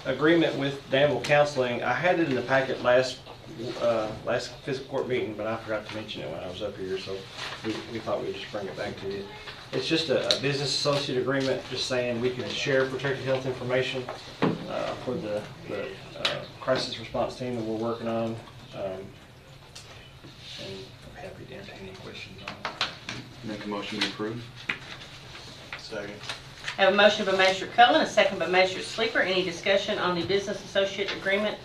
agreement with Danville Counseling. I had it in the packet last Fiscal Court meeting, but I forgot to mention it when I was up here, so we thought we'd just bring it back to you. It's just a business associate agreement, just saying we can share protected health information for the crisis response team that we're working on. And I'm happy to answer any questions on it. Make a motion to approve. Second. I have a motion by Magistrate Cullen, a second by Magistrate Sleeper. Any discussion on the business associate agreement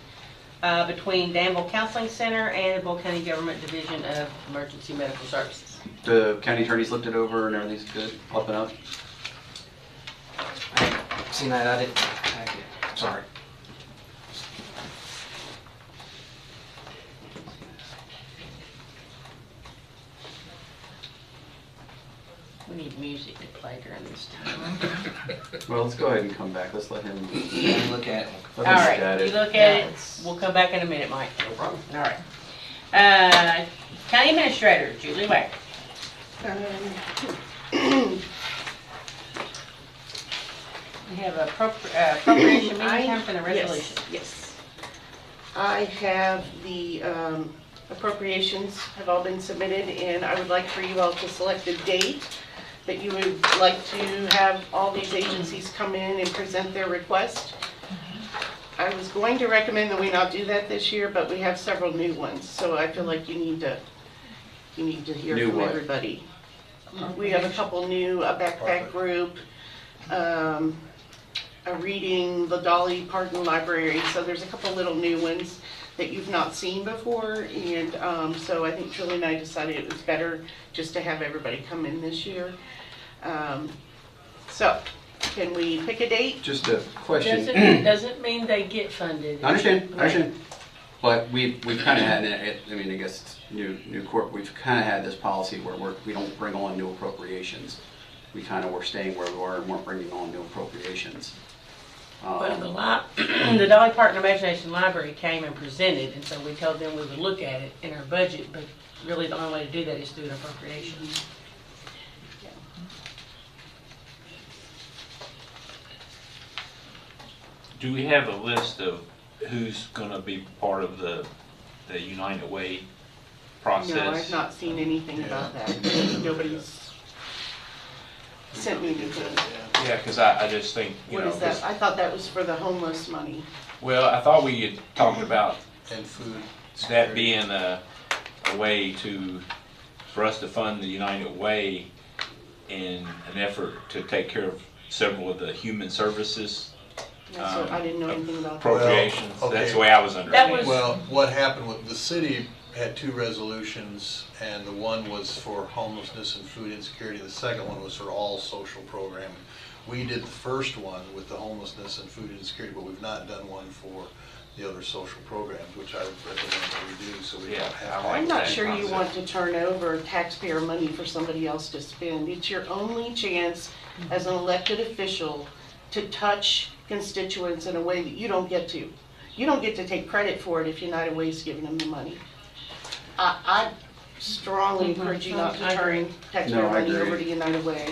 between Danville Counseling Center and the Boyle County Government Division of Emergency Medical Services? The county attorneys looked it over and everything's good, up and up? I haven't seen that, I didn't pack it, sorry. We need music to play during this time. Well, let's go ahead and come back. Let's let him Look at it. All right, you look at it. We'll come back in a minute, Mike. No problem. All right. County Administrator, Julie Wagner. We have a appropriation meeting time for the resolution. Yes. I have the appropriations have all been submitted, and I would like for you all to select a date that you would like to have all these agencies come in and present their request. I was going to recommend that we not do that this year, but we have several new ones, so I feel like you need to hear New from what? everybody. We have a couple new, a backpack group, a reading, the Dolly Parton Library, so there's a couple little new ones that you've not seen before, and so I think Julie and I decided it was better just to have everybody come in this year. So, can we pick a date? just a question. Doesn't mean they get funded. I understand. But we've kind of had, I mean, I guess it's new court, we've kind of had this policy where we don't bring on new appropriations. We kind of were staying where we were and weren't bringing on new appropriations. Well, the Dolly Parton Imagination Library came and presented, and so we told them we would look at it in our budget, but really the only way to do that is through an appropriation. Do we have a list of who's gonna be part of the United Way process? No, I've not seen anything about that. Nobody's sent me anything. Yeah, because I just think, you What know, is that? I thought that was for the homeless money. well, I thought we had talked about And food. that being a way for us to fund the United Way in an effort to take care of several of the human services That's what, I didn't know anything about that. appropriations. Well, okay. That's the way I was understanding. Well, what happened with the city had two resolutions, and the one was for homelessness and food insecurity. The second one was for all social programming. We did the first one with the homelessness and food insecurity, but we've not done one for the other social programs, which I recommend that we do, so we don't have to. I'm not sure you want to turn over taxpayer money for somebody else to spend. It's your only chance as an elected official to touch constituents in a way that you don't get to. You don't get to take credit for it if United Way's giving them the money. I strongly encourage you not to turn taxpayer No, I money agree. over to United Way.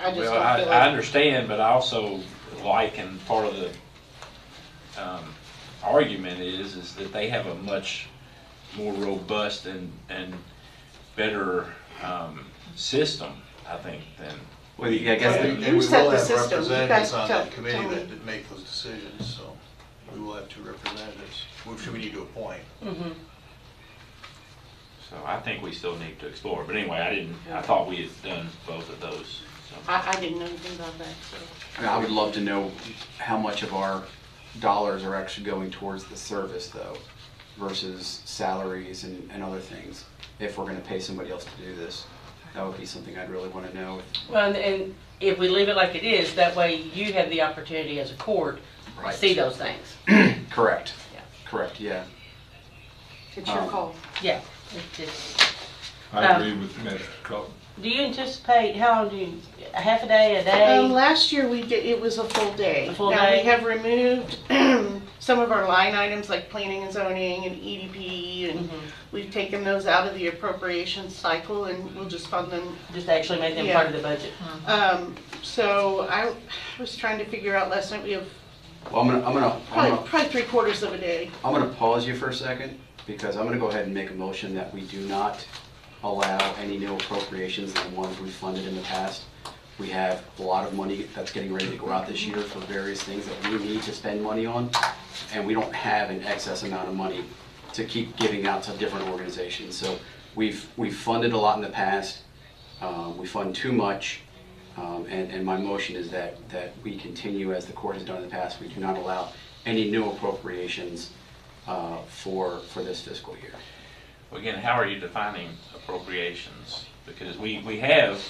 I just Well, don't feel I like. understand, but I also like, and part of the argument is that they have a much more robust and better system, I think, than. Well, yeah, I guess And Who we set will the have system? You representatives guys on tell- that committee tell me. that make those decisions, so we will have two representatives, which we need to appoint. Mhm. So I think we still need to explore. But anyway, I thought we had done both of those. So. I didn't know anything about that, so. I mean, I would love to know how much of our dollars are actually going towards the service though, versus salaries and other things. If we're gonna pay somebody else to do this, that would be something I'd really wanna know. Well, and if we leave it like it is, that way you have the opportunity as a court to Right. see those things. Correct. Yeah. Correct, yeah. It's your call. Yeah. It's just, I agree with Magistrate Cullen. Do you anticipate, how long do you, a half a day, a day? Last year we did, it was a full day. A full Now, day? we have removed some of our line items like planning and zoning and EDP, and we've taken those out of the appropriation cycle, and we'll just fund them. Just actually make them Yeah. part of the budget? So I was trying to figure out last night, we have Well, I'm gonna probably 3/4 of a day. I'm gonna pause you for a second, because I'm gonna go ahead and make a motion that we do not allow any new appropriations than the ones we've funded in the past. We have a lot of money that's getting ready to go out this year for various things that we need to spend money on, and we don't have an excess amount of money to keep giving out to different organizations. So we've funded a lot in the past, we fund too much, and my motion is that we continue as the court has done in the past. We do not allow any new appropriations for this fiscal year. Well, again, how are you defining appropriations? Because we have,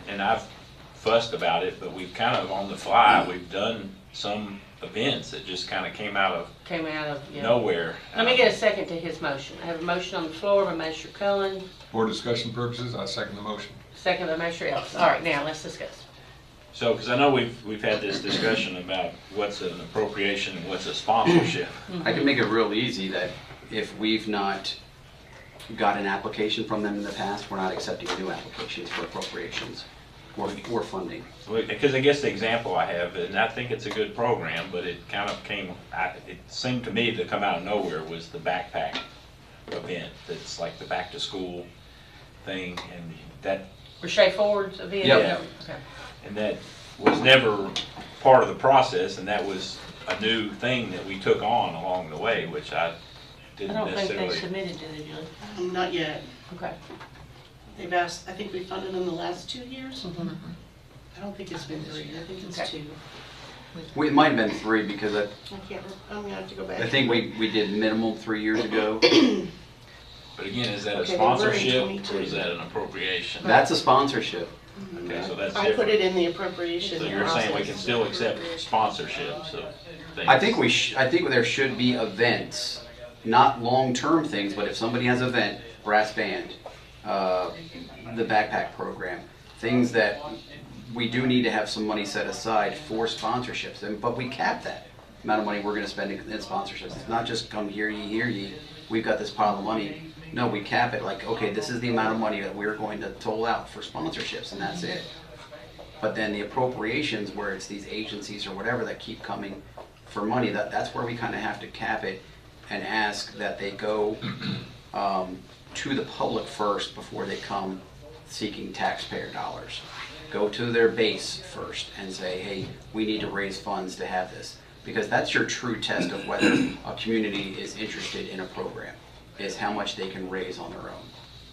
and I've fussed about it, but we've kind of on the fly, we've done some events that just kind of came out of Yeah. nowhere. Let me get a second to his motion. I have a motion on the floor by Magistrate Cullen, For discussion purposes, I second the motion. second by Magistrate Ellis. All right, now let's discuss. So, because I know we've had this discussion about what's an appropriation and what's a sponsorship. I can make it real easy that if we've not got an application from them in the past, we're not accepting new applications for appropriations or funding. Because I guess the example I have, and I think it's a good program, but it kind of it seemed to me to come out of nowhere, was the backpack event. That's like the back to school thing, and that. Rashay Ford's event? Yep. Okay. And that was never part of the process, and that was a new thing that we took on along the way, which I didn't I don't think necessarily. they submitted to the Julie. Not yet. Okay. They've asked, I think we funded them the last 2 years. I don't think it's been 3, I think it's 2. It might have been 3, because I can't, I'm gonna have to go back. I think we did minimum 3 years ago. But again, is that a Okay, they were in sponsorship 22. or is that an appropriation? That's a sponsorship. Okay, so that's I put different. it in the appropriation So you're saying we can process. still accept sponsorships of things? I think I think there should be events, not long-term things, but if somebody has an event, brass band, the backpack program, things that we do need to have some money set aside for sponsorships, but we cap that amount of money we're going to spend in sponsorships. It's not just come hear ye, we've got this pile of money. No, we cap it like, okay, this is the amount of money that we're going to toll out for sponsorships, and that's it. But then the appropriations, where it's these agencies or whatever that keep coming for money, that's where we kind of have to cap it and ask that they go to the public first before they come seeking taxpayer dollars. Go to their base first and say, hey, we need to raise funds to have this. Because that's your true test of whether a community is interested in a program, is how much they can raise on their own.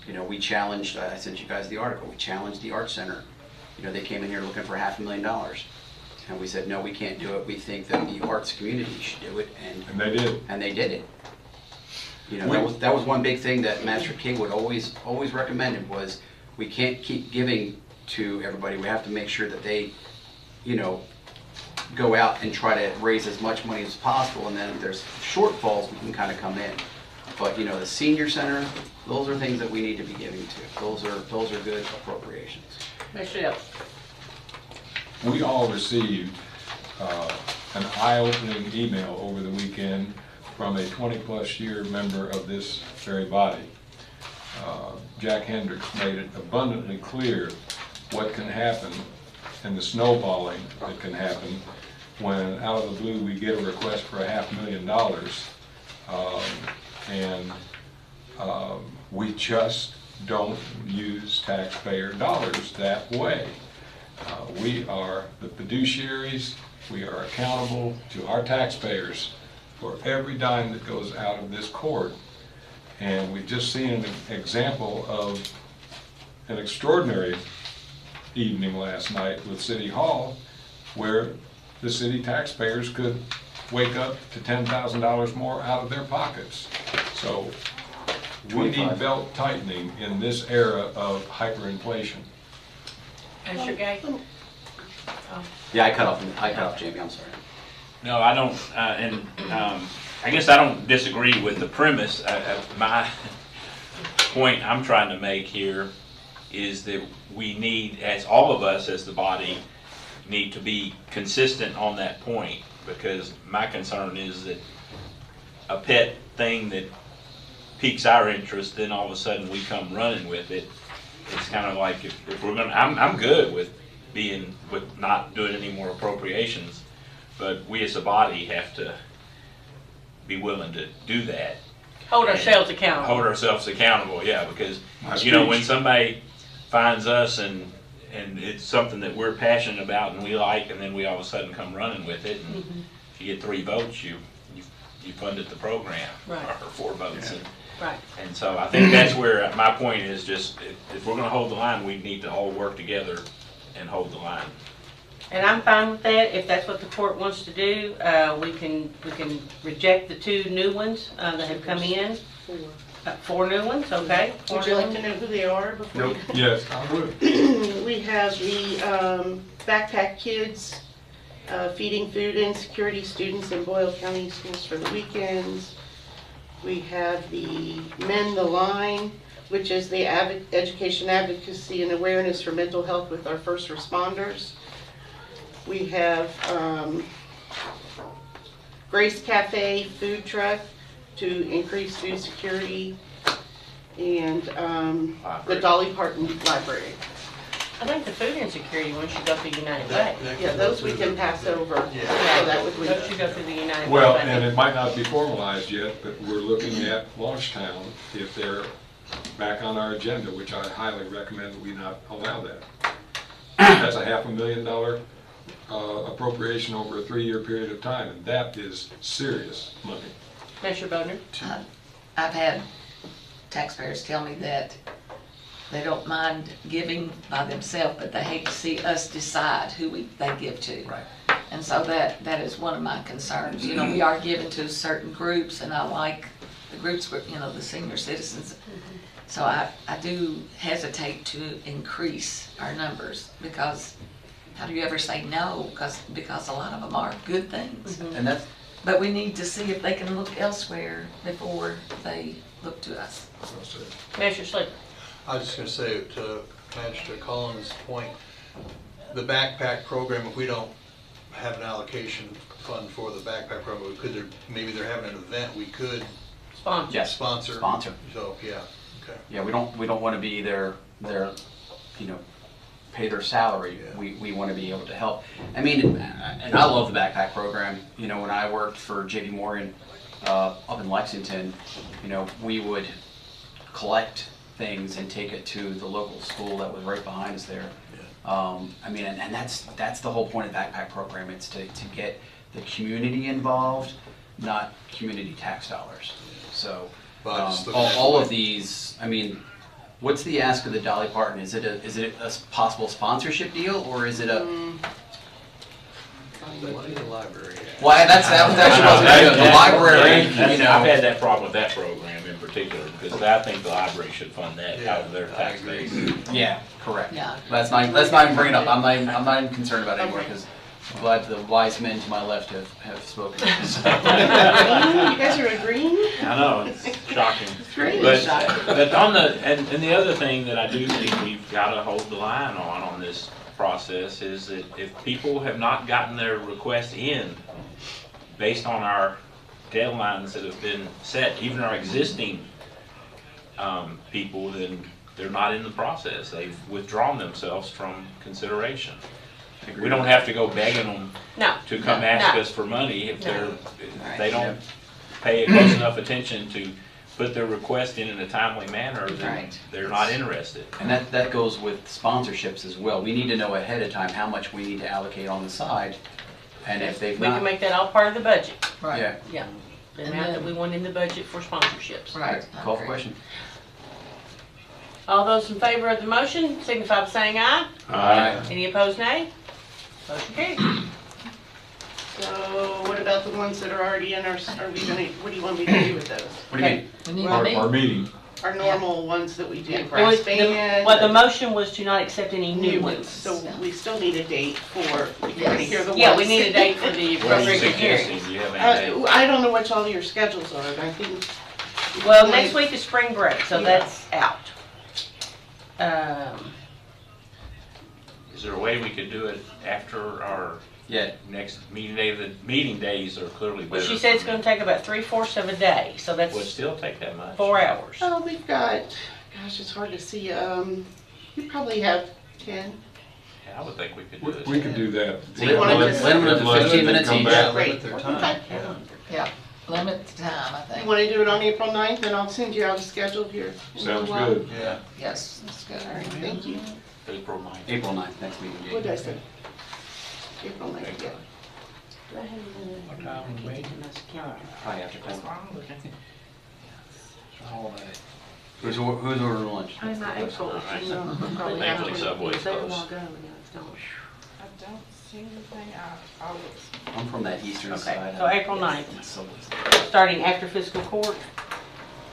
You know, we challenged, I sent you guys the article, we challenged the Arts Center. You know, they came in here looking for $500,000. And we said, no, we can't do it. We think that the arts community should do it. And they did. And they did it. You know, that was one big thing that Master King would always recommended, was we can't keep giving to everybody. We have to make sure that they, you know, go out and try to raise as much money as possible, and then if there's shortfalls, we can kind of come in. But, you know, the senior center, those are things that we need to be giving to. Those are good appropriations. Michelle. We all received an eye-opening email over the weekend from a 20-plus year member of this very body. Jack Hendricks made it abundantly clear what can happen and the snowballing that can happen when out of the blue we get a request for $500,000 and we just don't use taxpayer dollars that way. We are the fiduciaries, we are accountable to our taxpayers for every dime that goes out of this court. And we've just seen an example of an extraordinary evening last night with City Hall, where the city taxpayers could wake up to $10,000 more out of their pockets. So we need belt tightening in this era of hyperinflation. Mr. Gay? Yeah, I cut off Jamie, I'm sorry. No, I don't, I guess I don't disagree with the premise. My point I'm trying to make here is that we need, as all of us as the body, need to be consistent on that point, because my concern is that a pet thing that piques our interest, then all of a sudden we come running with it. It's kind of like if we're gonna, I'm good with not doing any more appropriations, but we as a body have to be willing to do that. Hold ourselves accountable. Hold ourselves accountable, yeah, because, you know, when somebody finds us and it's something that we're passionate about and we like, and then we all of a sudden come running with it, and if you get 3 votes, you funded the program, right, or 4 votes. Yeah. Right. And so I think that's where my point is, just if we're gonna hold the line, we need to all work together and hold the line. And I'm fine with that. If that's what the court wants to do, we can reject the 2 new ones that have come in. 4 new ones, okay. Would you like to know who they are before? Nope. Yes, I would. We have the Backpack Kids, feeding food insecurity students in Boyle County schools for the weekends. We have the Mend the Line, which is the education, advocacy, and awareness for mental health with our first responders. We have Grace Cafe food truck to increase food security, and the Dolly Parton Library. I think the food insecurity one should go through United Way. Yeah, those we can pass over. Yeah, So that would those should go through the United Way. Well, and it might not be formalized yet, but we're looking at Launchtown, if they're back on our agenda, which I highly recommend that we not allow that. That's a $500,000 appropriation over a 3-year period of time, and that is serious money. Commissioner Wagner? I've had taxpayers tell me that they don't mind giving by themselves, but they hate to see us decide who they give to. Right. And so that is one of my concerns. You know, we are giving to certain groups, and I like the groups, you know, the senior citizens. So I do hesitate to increase our numbers, because how do you ever say no? Because a lot of them are good things. And that's, But we need to see if they can look elsewhere before they look to us. Commissioner Sleeper? I was just going to say to Magistrate Cullen's point, the backpack program, if we don't have an allocation fund for the backpack program, maybe they're having an event, we could Sponsor. yes, sponsor. So, yeah, okay. Yeah, we don't want to be their, you know, pay their salary. Yeah. We want to be able to help. I mean, and I love the backpack program. You know, when I worked for J.P. Morgan up in Lexington, you know, we would collect things and take it to the local school that was right behind us there. Yeah. I mean, and that's the whole point of the backpack program. It's to get the community involved, not community tax dollars. So all of these, I mean, what's the ask of the Dolly Parton? Is it a possible sponsorship deal, or is it a? The library. Well, that was actually what I was going to go. The library, you know. I've had that problem with that program in particular, because I think the library should fund that out of their tax base. Yeah, correct. Yeah. Let's not even bring it up. I'm not even concerned about it anymore, because I'm glad the wise men to my left have spoken. So. You guys are agreeing? I know, it's shocking. It's really But shocking. on and the other thing that I do think we've got to hold the line on this process is that if people have not gotten their request in based on our deadlines that have been set, even our existing people, then they're not in the process. They've withdrawn themselves from consideration. We don't have to go begging them to come ask us for money if they don't pay close enough attention to put their request in a timely manner, then they're not interested. And that goes with sponsorships as well. We need to know ahead of time how much we need to allocate on the side, and if they've We not. can make that all part of the budget. Right. Yeah. Yeah, the amount that we want in the budget for sponsorships. Right. Call for question. All those in favor of the motion signify by saying aye. Aye. Any opposed, nay? Motion carried. So what about the ones that are already in our, what do you want me to do with those? What do you mean? We need to Our meet. meeting. Our normal ones that we do, Well, brass band. the motion was to not accept any new ones. So we still need a date for, you want to hear the ones. Yeah, we need a date for the What are you appropriation hearing. suggesting? Do you have any date? I don't know what all your schedules are, but I think. Well, next week is spring break, so that's out. Is there a way we could do it after our Yeah, next meeting day? The meeting days are clearly better. Well, she said it's gonna take about 3/4 of a day, so Would it that's still take that much? 4 hours. Oh, we've got, gosh, it's hard to see, you probably have 10. Yeah, I would think we could do it. We could do that. So you wanna just- limit it to 15 minutes Come each. back. Great. Limit their time. Yeah, limit the time, I You think. wanna do it on April 9th, and I'll send you out a schedule here. in a Sounds while. good. Yeah. Yes, that's good. All right, thank you. April 9th. April 9th, next meeting What did I date. say? April 9th, yeah. What time are we? Probably after That's 10. what I'm looking. Who's ordering lunch? I'm not April, Alright. you know, probably have Thankfully to. Subway's closed. I don't see anything, I was. I'm from that eastern Okay, side. so April 9th. So- Starting after fiscal court?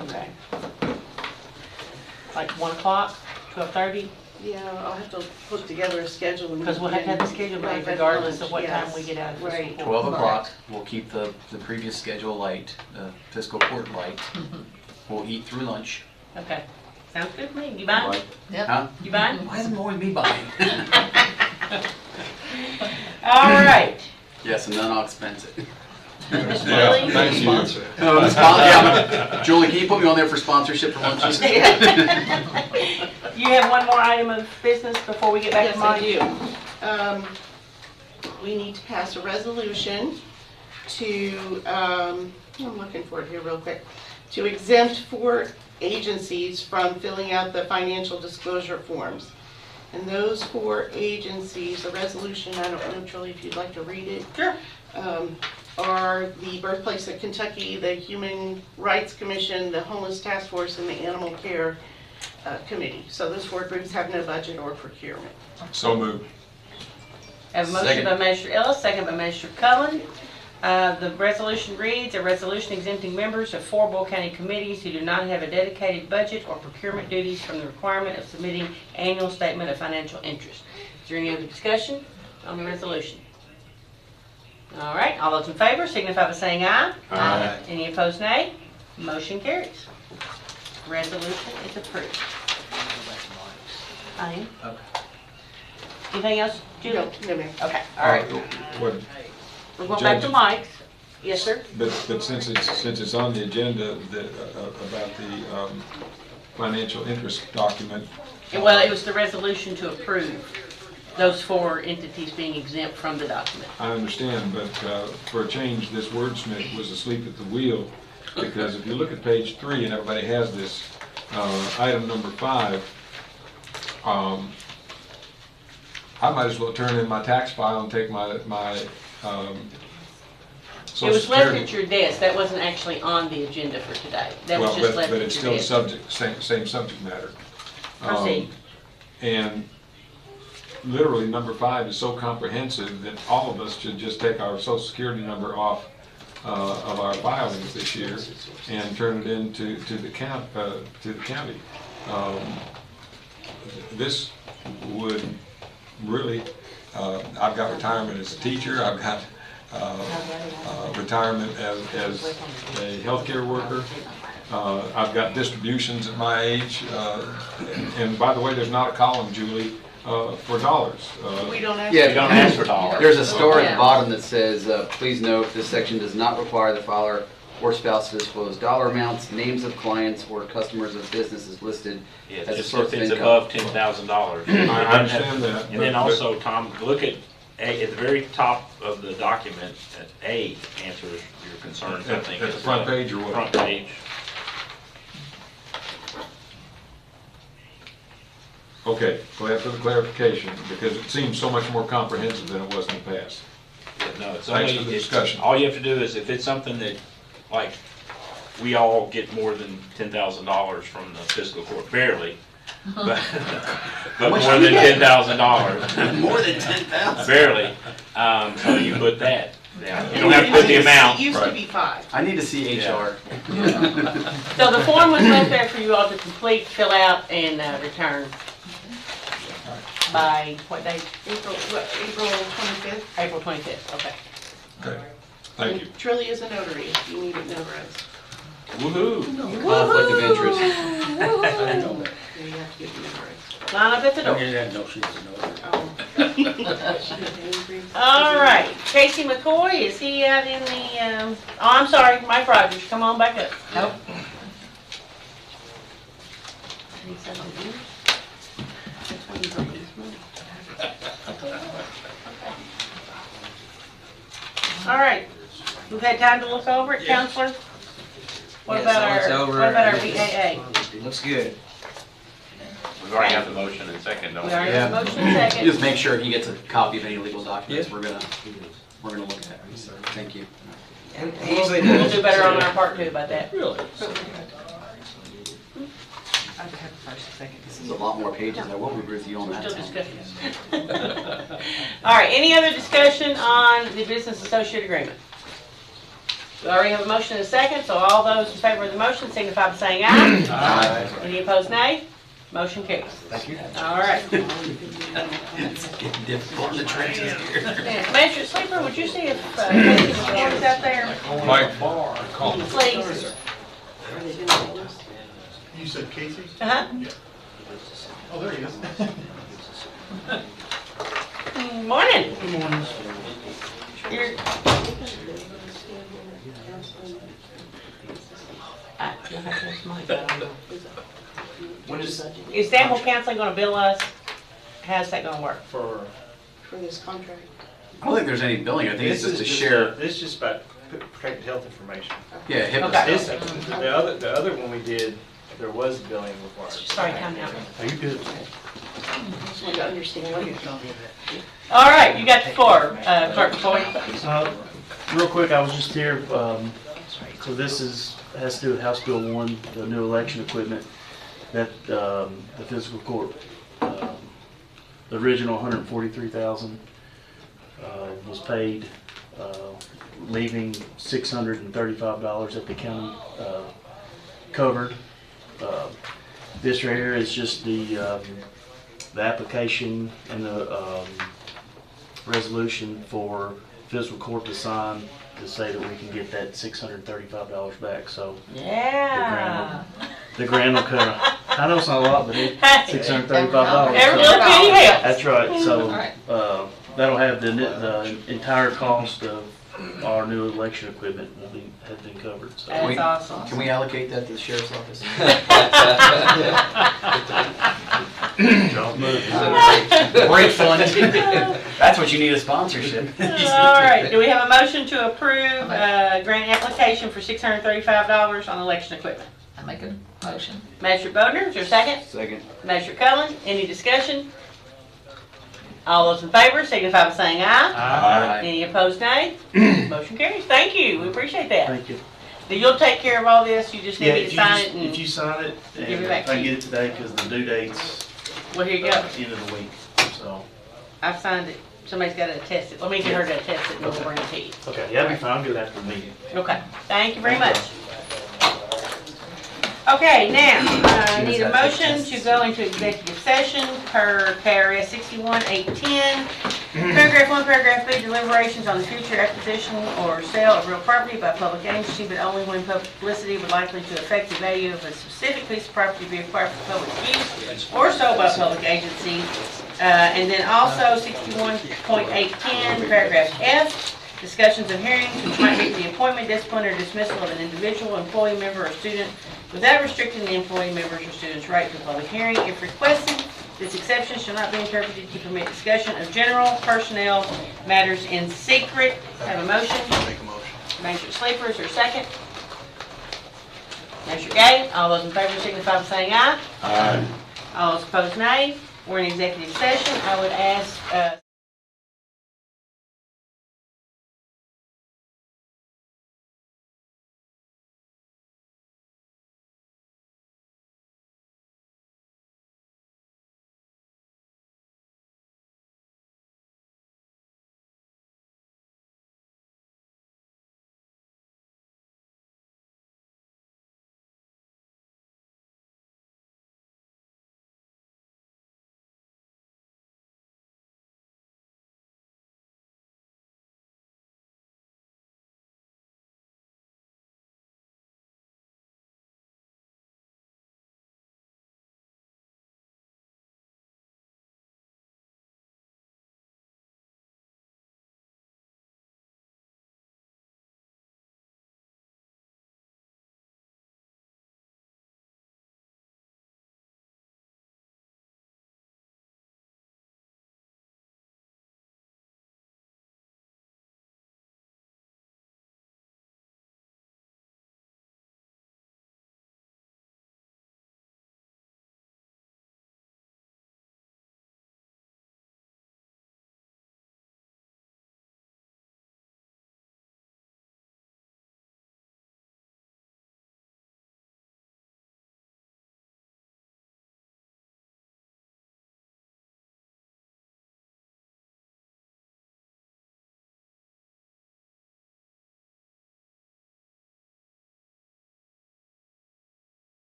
Okay. Like 1 o'clock, 12:30? Yeah, I'll have to put together a schedule. and- Because we'll have to have the schedule made regardless of what time we get out of fiscal Right. court. 12 o'clock, we'll keep the previous schedule light, the fiscal court light. We'll eat through lunch. Okay, sounds good to me. You buying? Huh? You buying? Why is it always me buying? All right. Yes, and then I'll expense it. Miss Yeah, Willie? thank you. Sponsor. Yeah. Julie, can you put me on there for sponsorship for lunches? You have one more item of business before we get back Yes, to I mine? do. We need to pass a resolution to, I'm looking for it here real quick, to exempt 4 agencies from filling out the financial disclosure forms. And those 4 agencies, the resolution, I don't know, Julie, if you'd like to read it. Sure. Are the Birthplace of Kentucky, the Human Rights Commission, the Homeless Task Force, and the Animal Care Committee. So those 4 groups have no budget or procurement. So moved. Have a motion Second. by Magistrate Ellis, second by Magistrate Cullen. The resolution reads, a resolution exempting members of 4 Boyle County committees who do not have a dedicated budget or procurement duties from the requirement of submitting annual statement of financial interest. Is there any other discussion on the resolution? All right, all those in favor signify by saying aye. Aye. Any opposed, nay? Motion carries. Resolution is approved. Fine. Okay. Anything else, Julie? No, ma'am. Okay, all right. What- We're going back to Judge- Mike's. Yes, sir? But since it's on the agenda about the financial interest document. Well, it was the resolution to approve those 4 entities being exempt from the document. I understand, but for a change, this wordsmith was asleep at the wheel, because if you look at page 3, and everybody has this, item number 5, I might as well turn in my tax file and take my It Social was left Security. at your desk. That wasn't actually on the agenda for today. That was Well, just left but at it's your still desk. subject, same subject matter. Proceed. And literally, number 5 is so comprehensive that all of us should just take our social security number off of our filings this year and turn it in to the county. This would really, I've got retirement as a teacher, I've got retirement as a healthcare worker. I've got distributions at my age, and by the way, there's not a column, Julie, for dollars. We don't ask. Yeah, You don't ask for dollars. There's a star at Yeah. the bottom that says, please note, this section does not require the filer or spouse to disclose dollar amounts, names of clients, or customers of businesses listed Yeah, as a just source if of it's income. above $10,000. I understand that. And then but- also, Tom, look at the very top of the document, A answers your concerns, I At think. the It's, front page or what? Front page. Okay, glad for the clarification, because it seems so much more comprehensive than it was in the past. Yeah, no, it's Thanks only, for the discussion. all you have to do is, if it's something that, like, we all get more than $10,000 from the fiscal court, barely, but more than $10,000. More than 10,000? Barely, so you put that down. You don't have to put the amount. It used to be 5. I need to see HR. So the form was left there for you all to complete, fill out, and return by what date? April 25th. April 25th, okay. Okay, thank you. Trilly is a notary, if you need it notarized. Woohoo! Conflict of interest. Yeah, you have to get it notarized. Line up at the door. No, she doesn't know. All right, Casey McCoy, is he out in the, oh, I'm sorry, Mike Rogers, come on back up. Nope. All right, we've had time to look over it, Counselor? What Yes, about I looked our, over what about our it. BAA? It looks good. We've already got the motion and second, don't We we? already have a motion and second. Just make sure he gets a copy of any legal documents we're gonna look at. Thank you. And usually We'll do better on our part too about that. Really? This is a lot more pages. I will agree with you on We're that. still discussing. All right, any other discussion on the business associate agreement? We already have a motion and a second, so all those in favor of the motion signify by saying aye. Aye. Any opposed, nay? Motion carries. Thank you. All right. It's getting difficult in the trenches here. Magistrate Sleeper, would you see if Casey McCoy is out there? Mike, call me. Please. You said Casey? Uh-huh. Oh, there he is. Morning. Good morning. You're... When is, Is Danville Counseling gonna bill us? How's that gonna work? for, For this contract. I don't think there's any billing. I think it's just a share. This is just about protected health information. Yeah, HIPAA Okay. stuff. This, the other one we did, there was billing required. Sorry, time out. Are you good? Just want to understand what you're talking about. All right, you got the floor, Clerk Boyle. Real quick, I was just here, so this has to do with House Bill 1, the new election equipment that the fiscal court, the original $143,000 was paid, leaving $635 that the county covered. This right here is just the application and the resolution for fiscal court to sign to say that we can get that $635 back, so Yeah. the grant will cover. I know it's not a lot, but it's $635. Every little penny helps. That's right, so, Alright. that'll have the entire cost of our new election equipment have been covered, so. That's awesome. Can we allocate that to the sheriff's office? Great fund. That's what you need, a sponsorship. All right, do we have a motion to approve grant application for $635 on election equipment? I make a motion. Magistrate Bodner, is there a second? Second. Magistrate Cullen, any discussion? All those in favor signify by saying aye. Aye. Any opposed, nay? Motion carries. Thank you, we appreciate that. Thank you. You'll take care of all this, you just need me to sign it If you and, sign it, give and it back if to I you. get it today, because the due date's well, here you go. end of the week, so. I've signed it. Somebody's got to attest it. Let me get her to attest it and we'll bring it to you. Okay, yeah, that'll be fine, I'll do it after the meeting. Okay, thank you very much. Okay, now, I need a motion to go into executive session per KRS 61-810. Paragraph 1, paragraph B, deliberations on the future acquisition or sale of real property by public agency, but only when publicity would likely to affect the value of a specific piece of property be acquired for public use or sold by a public agency. And then also 61.810, paragraph F, discussions and hearings which might be the appointment, discipline, or dismissal of an individual, employee, member, or student without restricting the employee, members, or student's right to a public hearing. If requested, this exception shall not be interpreted to permit discussion of general personnel matters in secret. Have a motion? Make a motion. Magistrate Sleeper, is there a second? Magistrate Gay, all those in favor signify by saying aye. Aye. All those opposed, nay. We're in executive session. I would ask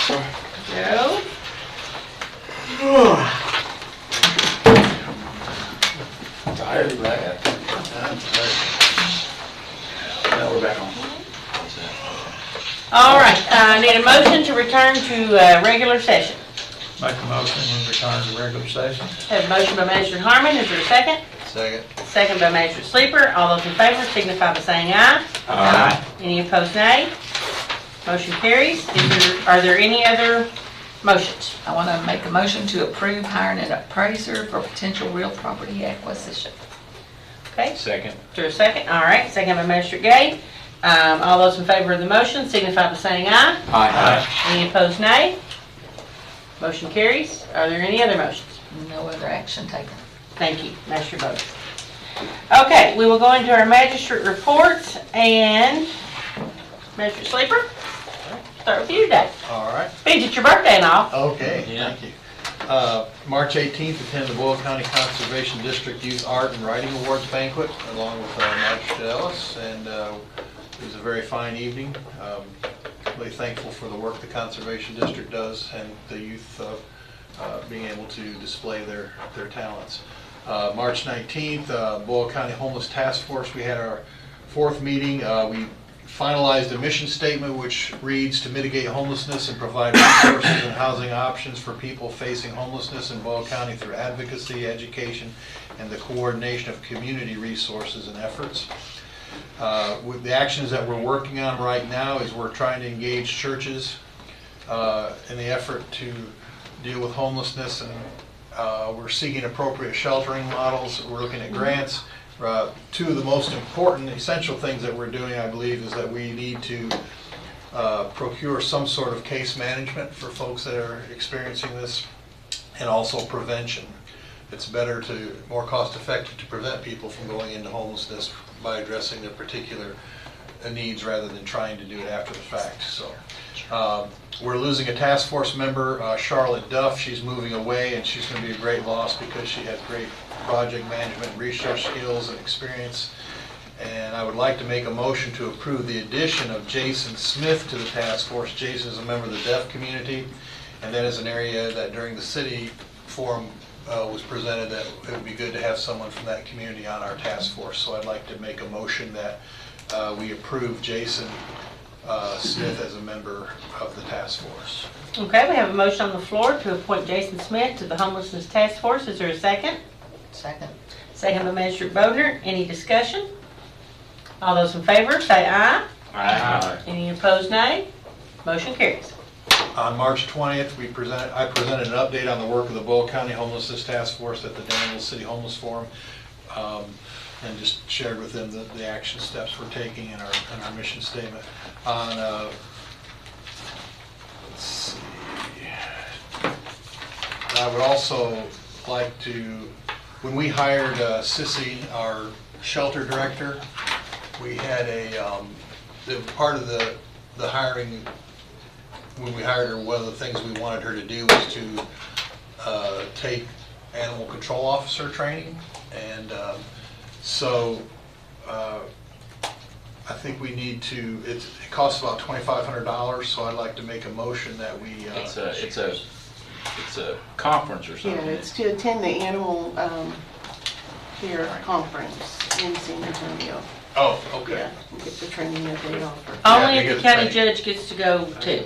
Joe? Tired of that. Now we're back on. All right, I need a motion to return to regular session. Make a motion and return to regular session. Have a motion by Magistrate Harmon, is there a second? Second. Second by Magistrate Sleeper, all those in favor signify by saying aye. Aye. Any opposed, nay? Motion carries. Are there any other motions? I want to make a motion to approve hiring an appraiser for potential real property acquisition. Okay, Second. is there a second? All right, second by Magistrate Gay. All those in favor of the motion signify by saying aye. Aye. Any opposed, nay? Motion carries. Are there any other motions? No other action taken. Thank you, Magistrate Bowden. Okay, we will go into our magistrate reports, and Magistrate Sleeper, start with you today. All right. Means it's your birthday and all. Okay, Yeah. thank you. March 18th, attended the Boyle County Conservation District Youth Art and Writing Awards Banquet along with Magistrate Ellis, and it was a very fine evening. Really thankful for the work the Conservation District does and the youth being able to display their talents. March 19th, Boyle County Homeless Task Force, we had our fourth meeting. We finalized a mission statement which reads to mitigate homelessness and provide resources and housing options for people facing homelessness in Boyle County through advocacy, education, and the coordination of community resources and efforts. With the actions that we're working on right now is we're trying to engage churches in the effort to deal with homelessness, and we're seeking appropriate sheltering models. We're looking at grants. Two of the most important, essential things that we're doing, I believe, is that we need to procure some sort of case management for folks that are experiencing this, and also prevention. It's better to, more cost effective to prevent people from going into homelessness by addressing their particular needs rather than trying to do it after the fact. So we're losing a task force member, Charlotte Duff. She's moving away, and she's going to be a great loss because she had great project management, research skills, and experience. And I would like to make a motion to approve the addition of Jason Smith to the task force. Jason is a member of the deaf community, and that is an area that during the city forum was presented that it would be good to have someone from that community on our task force. So I'd like to make a motion that we approve Jason Smith as a member of the task force. Okay, we have a motion on the floor to appoint Jason Smith to the Homelessness Task Force. Is there a second? Second. Second by Magistrate Bodner. Any discussion? All those in favor say aye. Aye. Any opposed, nay? Motion carries. On March 20th, I presented an update on the work of the Boyle County Homelessness Task Force at the Danville City Homeless Forum, and just shared with them the action steps we're taking in our mission statement. On let's see, I would also like to, when we hired Sissy, our shelter director, we had part of the hiring. When we hired her, one of the things we wanted her to do was to take animal control officer training, and so I think we need to. It costs about $2,500, so I'd like to make a motion that we. It's a conference or something. Yeah, it's to attend the animal care conference in San Antonio. Oh, okay. Yeah, and get the training that they offer. Only if the county judge gets to go too.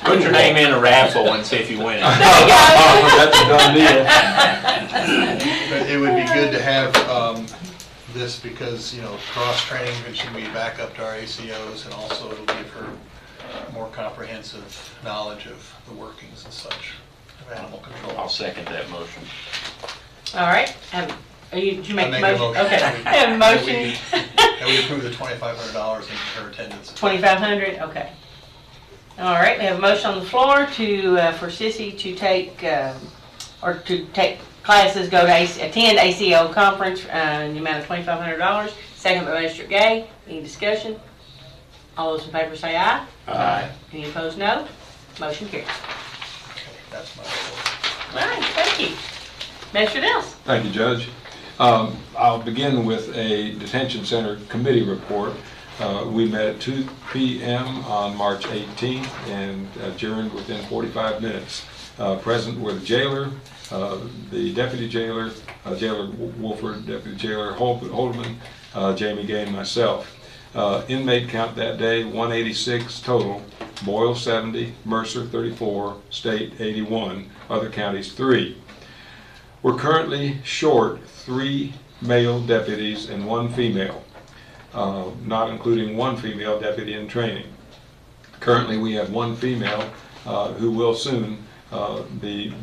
Put your name in a raffle and see if you win it. That's a done deal. But it would be good to have this because, you know, cross-training, and she can be back up to our ACOs, and also it'll give her more comprehensive knowledge of the workings and such of animal control. I'll second that motion. All right. Did you make the I make a motion? Okay. motion. I have a motion. And we approve the $2,500 in her attendance. $2,500, okay. All right, we have a motion on the floor for Sissy to take classes, attend ACO conference in the amount of $2,500. Second by Magistrate Gay. Any discussion? All those in favor say aye. Aye. Any opposed, no. Motion carries. Okay, that's my report. All right, thank you. Magistrate Ellis. Thank you, Judge. I'll begin with a detention center committee report. We met at 2 p.m. on March 18th and adjourned within 45 minutes. Present were the jailer, the deputy jailer, Jailer Wolford, deputy jailer Holdeman, Jamie Gay, and myself. Inmate count that day, 186 total. Boyle 70, Mercer 34, State 81, other counties 3. We're currently short 3 male deputies and 1 female, not including 1 female deputy in training. Currently we have 1 female who will soon be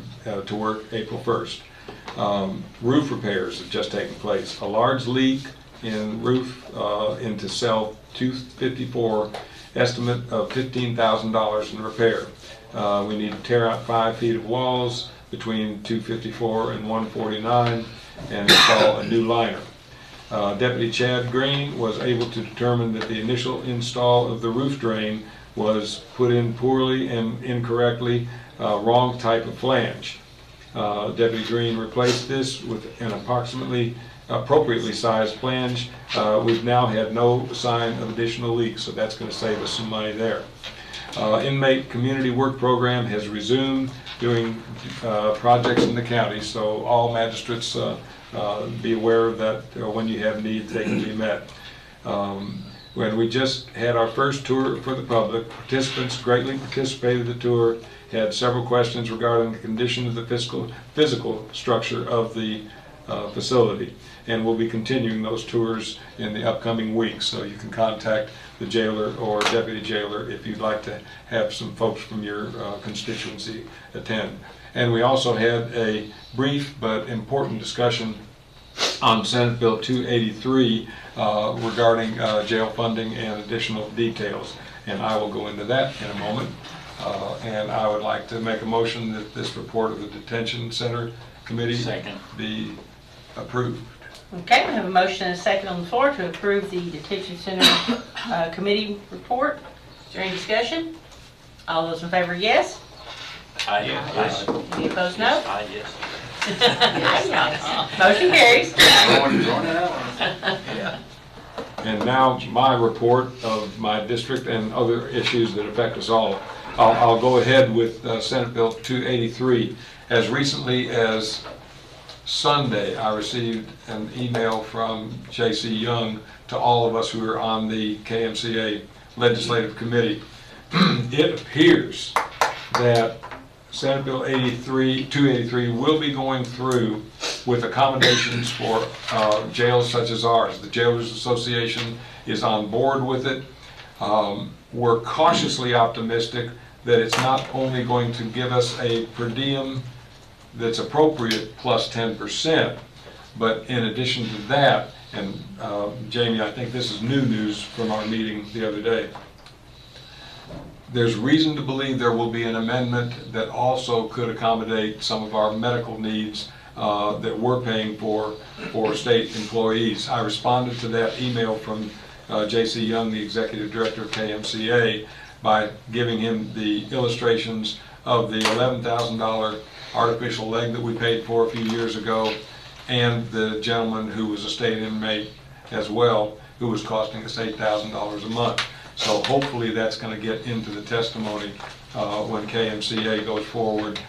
to work April 1st. Roof repairs have just taken place. A large leak in roof into cell 254, estimate of $15,000 in repair. We need to tear out 5 feet of walls between 254 and 149 and install a new liner. Deputy Chad Green was able to determine that the initial install of the roof drain was put in poorly and incorrectly, wrong type of flange. Deputy Green replaced this with an appropriately sized flange. We've now had no sign of additional leaks, so that's going to save us some money there. Inmate community work program has resumed doing projects in the county, so all magistrates be aware of that. When you have needs, they can be met. When we just had our first tour for the public, participants greatly participated in the tour, had several questions regarding the condition of the physical structure of the facility, and we'll be continuing those tours in the upcoming weeks, so you can contact the jailer or deputy jailer if you'd like to have some folks from your constituency attend. And we also had a brief but important discussion on Senate Bill 283 regarding jail funding and additional details, and I will go into that in a moment. And I would like to make a motion that this report of the Detention Center Committee be approved. Okay, we have a motion and a second on the floor to approve the Detention Center Committee report. Is there any discussion? All those in favor, yes? Aye. Yes. Any opposed, no? Aye, yes. Motion carries. And now my report of my district and other issues that affect us all. I'll go ahead with Senate Bill 283. As recently as Sunday, I received an email from J.C. Young to all of us who are on the KMCA Legislative Committee. It appears that Senate Bill 283 will be going through with accommodations for jails such as ours. The Jailers Association is on board with it. We're cautiously optimistic that it's not only going to give us a per diem that's appropriate plus 10%, but in addition to that, and Jamie, I think this is new news from our meeting the other day, there's reason to believe there will be an amendment that also could accommodate some of our medical needs that we're paying for state employees. I responded to that email from J.C. Young, the Executive Director of KMCA, by giving him the illustrations of the $11,000 artificial leg that we paid for a few years ago, and the gentleman who was a state inmate as well, who was costing us $8,000 a month. So hopefully that's going to get into the testimony when KMCA goes forward.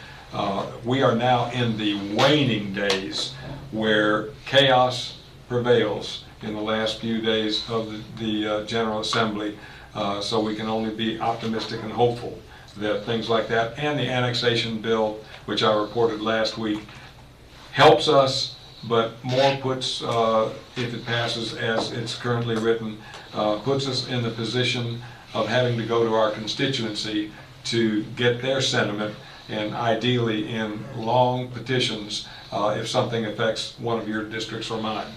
We are now in the waning days where chaos prevails in the last few days of the General Assembly. So we can only be optimistic and hopeful that things like that, and the annexation bill, which I reported last week, helps us, but more puts, if it passes as it's currently written, puts us in the position of having to go to our constituency to get their sentiment, and ideally in long petitions if something affects one of your districts or mine.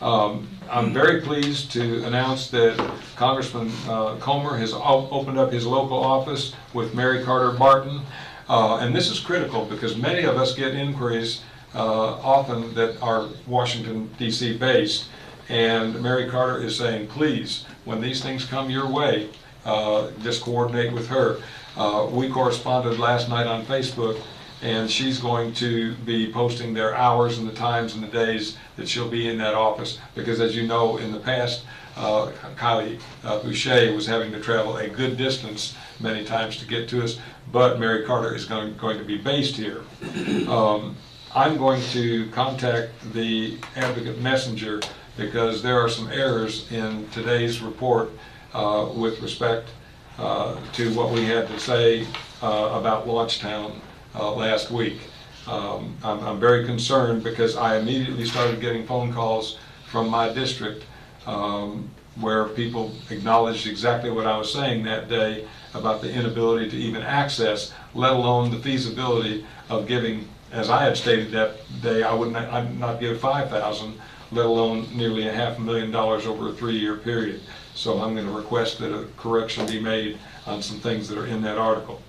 I'm very pleased to announce that Congressman Comer has opened up his local office with Mary Carter Barton, and this is critical because many of us get inquiries often that are Washington, D.C. based, and Mary Carter is saying, please, when these things come your way, just coordinate with her. We corresponded last night on Facebook, and she's going to be posting their hours and the times and the days that she'll be in that office, because as you know, in the past, Kylie Boucher was having to travel a good distance many times to get to us, but Mary Carter is going to be based here. I'm going to contact the Advocate Messenger because there are some errors in today's report with respect to what we had to say about Launchtown last week. I'm very concerned because I immediately started getting phone calls from my district where people acknowledged exactly what I was saying that day about the inability to even access, let alone the feasibility of giving, as I had stated that day, I'd not give $5,000, let alone nearly $500,000 over a 3-year period. So I'm going to request that a correction be made on some things that are in that article.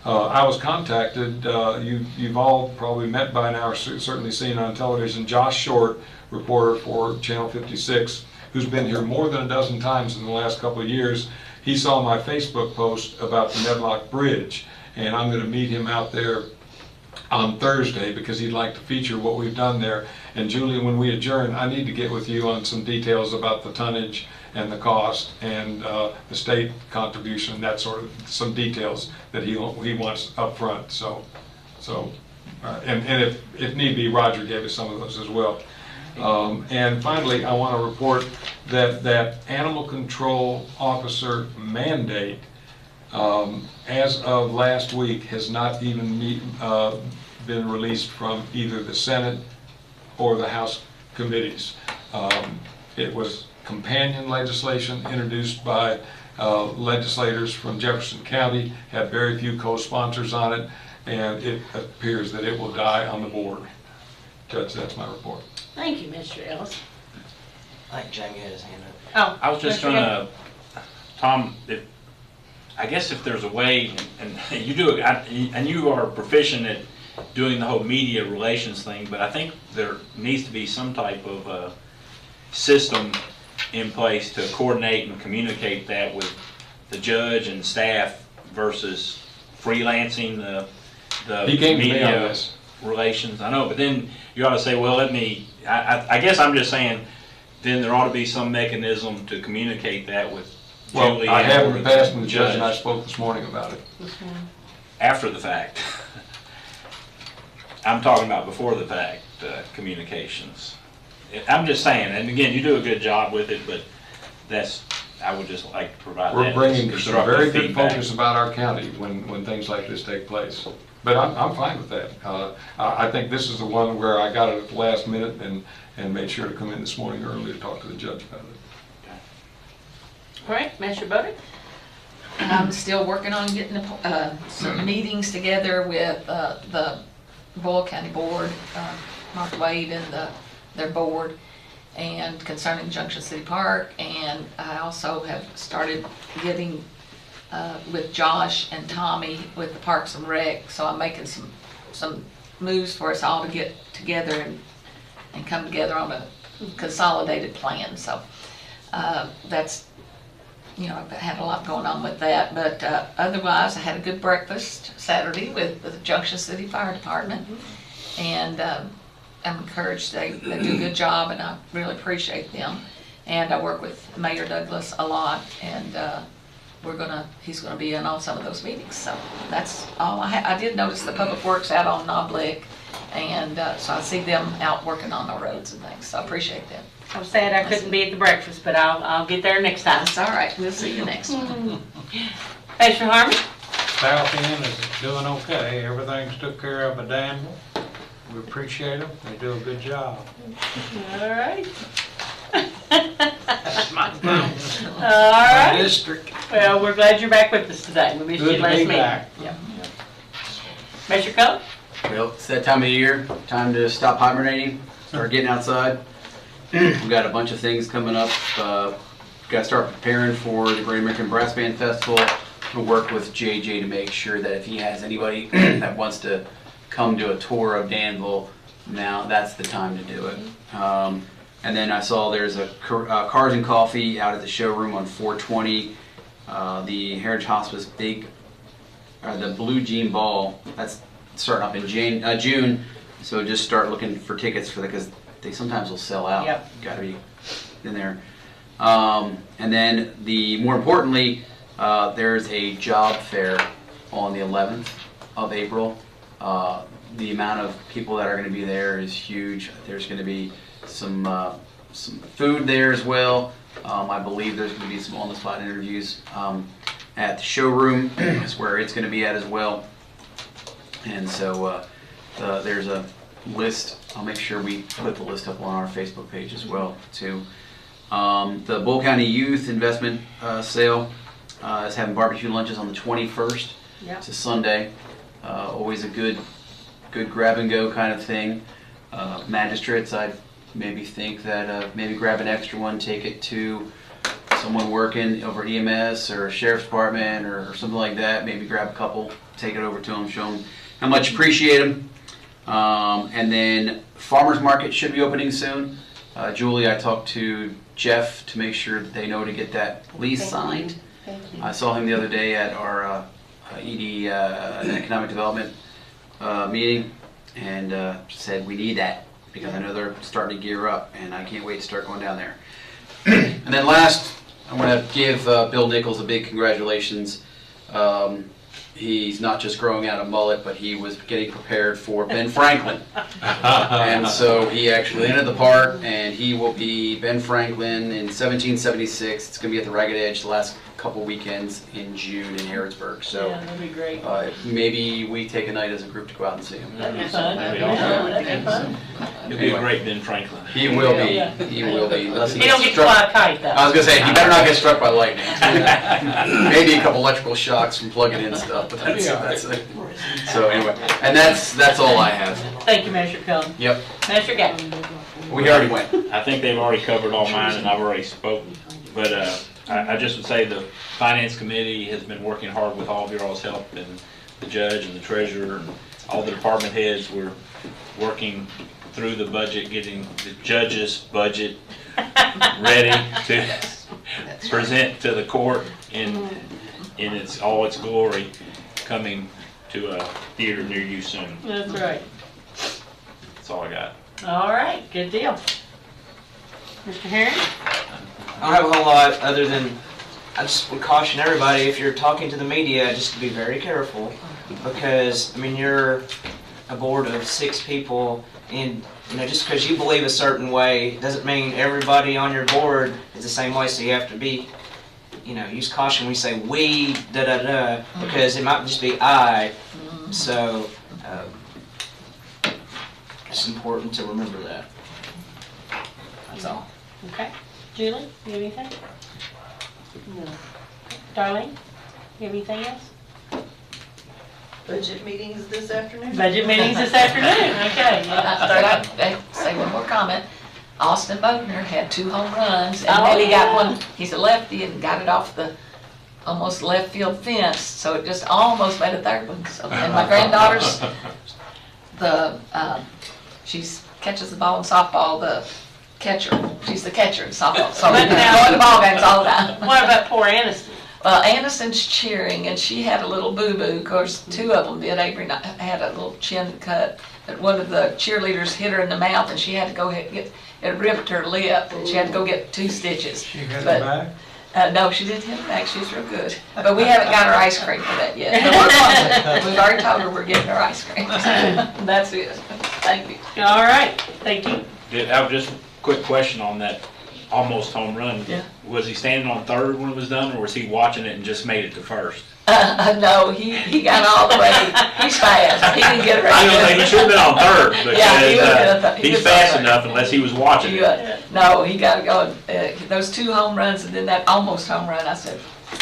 I was contacted, you've all probably met by now, or certainly seen on television, Josh Short, reporter for Channel 56, who's been here more than a dozen times in the last couple of years. He saw my Facebook post about the Medlock Bridge, and I'm going to meet him out there on Thursday because he'd like to feature what we've done there. And Julie, when we adjourn, I need to get with you on some details about the tonnage and the cost and the state contribution, that sort of, some details that he wants up front. And if need be, Roger gave us some of those as well. And finally, I want to report that animal control officer mandate, as of last week, has not even been released from either the Senate or the House committees. It was companion legislation introduced by legislators from Jefferson County, had very few co-sponsors on it, and it appears that it will die on the board. Judge, that's my report. Thank you, Mr. Ellis. I think Jamie had his hand up. Oh, I was just trying to, Tom, I guess if there's a way, and you do it, and you are proficient at doing the whole media relations thing, but I think there needs to be some type of system in place to coordinate and communicate that with the judge and staff versus freelancing the He came to me on media this. relations. I know, but then you ought to say, well, I guess I'm just saying, then there ought to be some mechanism to communicate that with Julie. Well, I have in the and past, and the judge and I spoke this morning about it. After the fact. I'm talking about before the fact communications. I'm just saying, and again, you do a good job with it, but I would just like to provide that. We're bringing some constructive very good feedback. focus about our county when things like this take place. But I'm fine with that. I think this is the one where I got it at the last minute and made sure to come in this morning early to talk to the judge about it. All right, Mr. Bowden? I'm still working on getting some meetings together with the Boyle County Board, Mark Wade and their board, and concerning Junction City Park. And I also have started getting with Josh and Tommy with the Parks and Rec, so I'm making some moves for us all to get together and come together on a consolidated plan. So that's, you know, I've had a lot going on with that, but otherwise I had a good breakfast Saturday with the Junction City Fire Department, and I'm encouraged. They do a good job, and I really appreciate them. And I work with Mayor Douglas a lot, and he's gonna be in on some of those meetings. So that's all I did notice the Public Works out on Knoblick, and so I see them out working on the roads and things, so I appreciate them. I'm sad I couldn't be at the breakfast, but I'll get there next time. That's all right. We'll see you next time. Mr. Harmon? South End is doing okay. Everything's took care of by Danville. We appreciate them. They do a good job. All right. That's my All right. district. Well, we're glad you're back with us today. We missed Good you to last be meeting. back. Yeah. Mr. Cullen? Well, it's that time of year, time to stop hibernating, start getting outside. We've got a bunch of things coming up. Got to start preparing for the Great American Brass Band Festival. We'll work with JJ to make sure that if he has anybody that wants to come to a tour of Danville, now that's the time to do it. And then I saw there's a Cars and Coffee out at the showroom on 420. The Heritage Hospice the Blue Jean Ball, that's starting up in June. So just start looking for tickets for that, because they sometimes will sell out. Yep. Got to be in there. And then more importantly, there's a job fair on the 11th of April. The amount of people that are going to be there is huge. There's going to be some food there as well. I believe there's going to be some on-the-spot interviews at the showroom. That's where it's going to be at as well. And so there's a list. I'll make sure we put the list up on our Facebook page as well too. The Boyle County Youth Investment Sale is having barbecue lunches on the 21st. Yep. It's a Sunday. Always a good grab and go kind of thing. Magistrates, I maybe think that maybe grab an extra one, take it to someone working over EMS or Sheriff's Department or something like that. Maybe grab a couple, take it over to them, show them how much you appreciate them. And then Farmers Market should be opening soon. Julie, I talked to Jeff to make sure that they know to get that lease signed. Thank you. I saw him the other day at our ED Economic Development meeting, and said we need that because I know they're starting to gear up, and I can't wait to start going down there. And then last, I want to give Bill Nichols a big congratulations. He's not just growing out a mullet, but he was getting prepared for Ben Franklin. And so he actually entered the part, and he will be Ben Franklin in 1776. It's going to be at the Ragged Edge the last couple weekends in June in Harrodsburg. So Yeah, that'd be great. maybe we take a night as a group to go out and see him. That'd be fun. That'd be Yeah, awesome. that'd be fun. He'll be a great Ben Franklin. He will be. Yeah. He will be. Unless He don't get to struck- fly a kite though. I was gonna say he better not get struck by lightning. Maybe a couple electrical shocks from plugging in stuff, but that's it. So anyway, and that's all I have. Thank you, Magistrate Cullen. Yep. Magistrate Gatlin. We already went. I think they've already covered all mine, and I've already spoken. But I just would say the Finance Committee has been working hard with all of your all's help, and the judge and the treasurer and all the department heads. We're working through the budget, getting the judge's budget ready to present to the court in all its glory, coming to a theater near you soon. That's right. That's all I got. All right, good deal. Mr. Herring? I don't have a whole lot other than I just would caution everybody, if you're talking to the media, just to be very careful, because I mean you're a board of 6 people, and just because you believe a certain way doesn't mean everybody on your board is the same way. So you have to be, use caution when we say we da da da, because it might just be I. So it's important to remember that. That's all. Okay. Julie, you have anything? No. Darlene, you have anything else? Budget meetings this afternoon? Budget meetings this afternoon, okay. I'd say one more comment. Austin Wagner had 2 home runs, and then he got one, he's a lefty, and got it off the almost left field fence, so it just almost made a 3rd one. So, and my granddaughter's, she catches the ball in softball, the catcher. She's the catcher in softball, so we're going to ball games all the time. What about poor Aniston? Well, Aniston's cheering, and she had a little boo-boo. Of course, 2 of them did. Avery had a little chin cut, but one of the cheerleaders hit her in the mouth, and she had to go it ripped her lip, and she had to go get 2 stitches. She hit her back? No, she didn't hit her back. She's real good. But we haven't got her ice cream for that yet. But we're on it. We've already told her we're getting her ice cream. That's it. Thank you. All right, thank you. I have just a quick question on that almost home run. Yeah. Was he standing on 3rd when it was done, or was he watching it and just made it to 1st? No, he got all the way. He's fast. He didn't get her. I was like, he should have been on 3rd, because Yeah, he's fast enough unless he was watching it. No, he got to go. Those 2 home runs and then that almost home run. I said,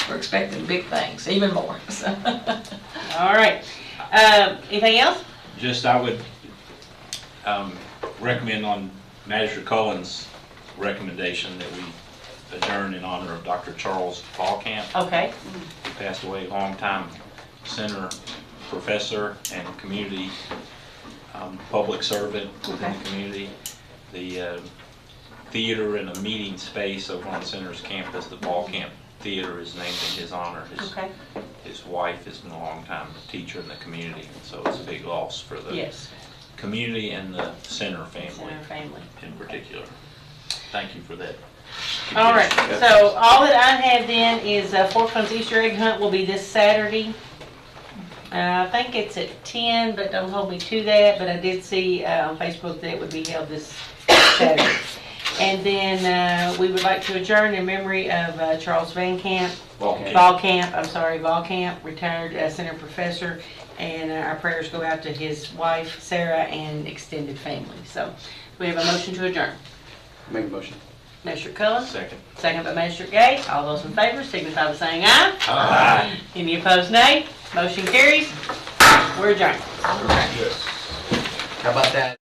we're expecting big things, even more. So. All right. Anything else? Just I would recommend on Magistrate Cullen's recommendation that we adjourn in honor of Dr. Charles Ballcamp. Okay. He passed away, long-time center professor and community public servant within the community. The theater and a meeting space over on the center's campus, the Ballcamp Theater, is named in his honor. His wife has been a long-time teacher in the community, so it's a big loss for the community and the center family in particular. Thank you for that All right, so all that I have then is Fort Funds Easter egg hunt will be this Saturday. I think it's at 10, but don't hold me to that, but I did see on Facebook that it would be held this Saturday. And then we would like to adjourn in memory of Charles Van Camp, Volcamp, retired center professor, and our prayers go out to his wife, Sarah, and extended family. So we have a motion to adjourn. Make a motion. Magistrate Cullen? Second. Second by Magistrate Gay. All those in favor signify by saying aye. Aye. Any opposed, nay. Motion carries. We're adjourned. Yes. How about that?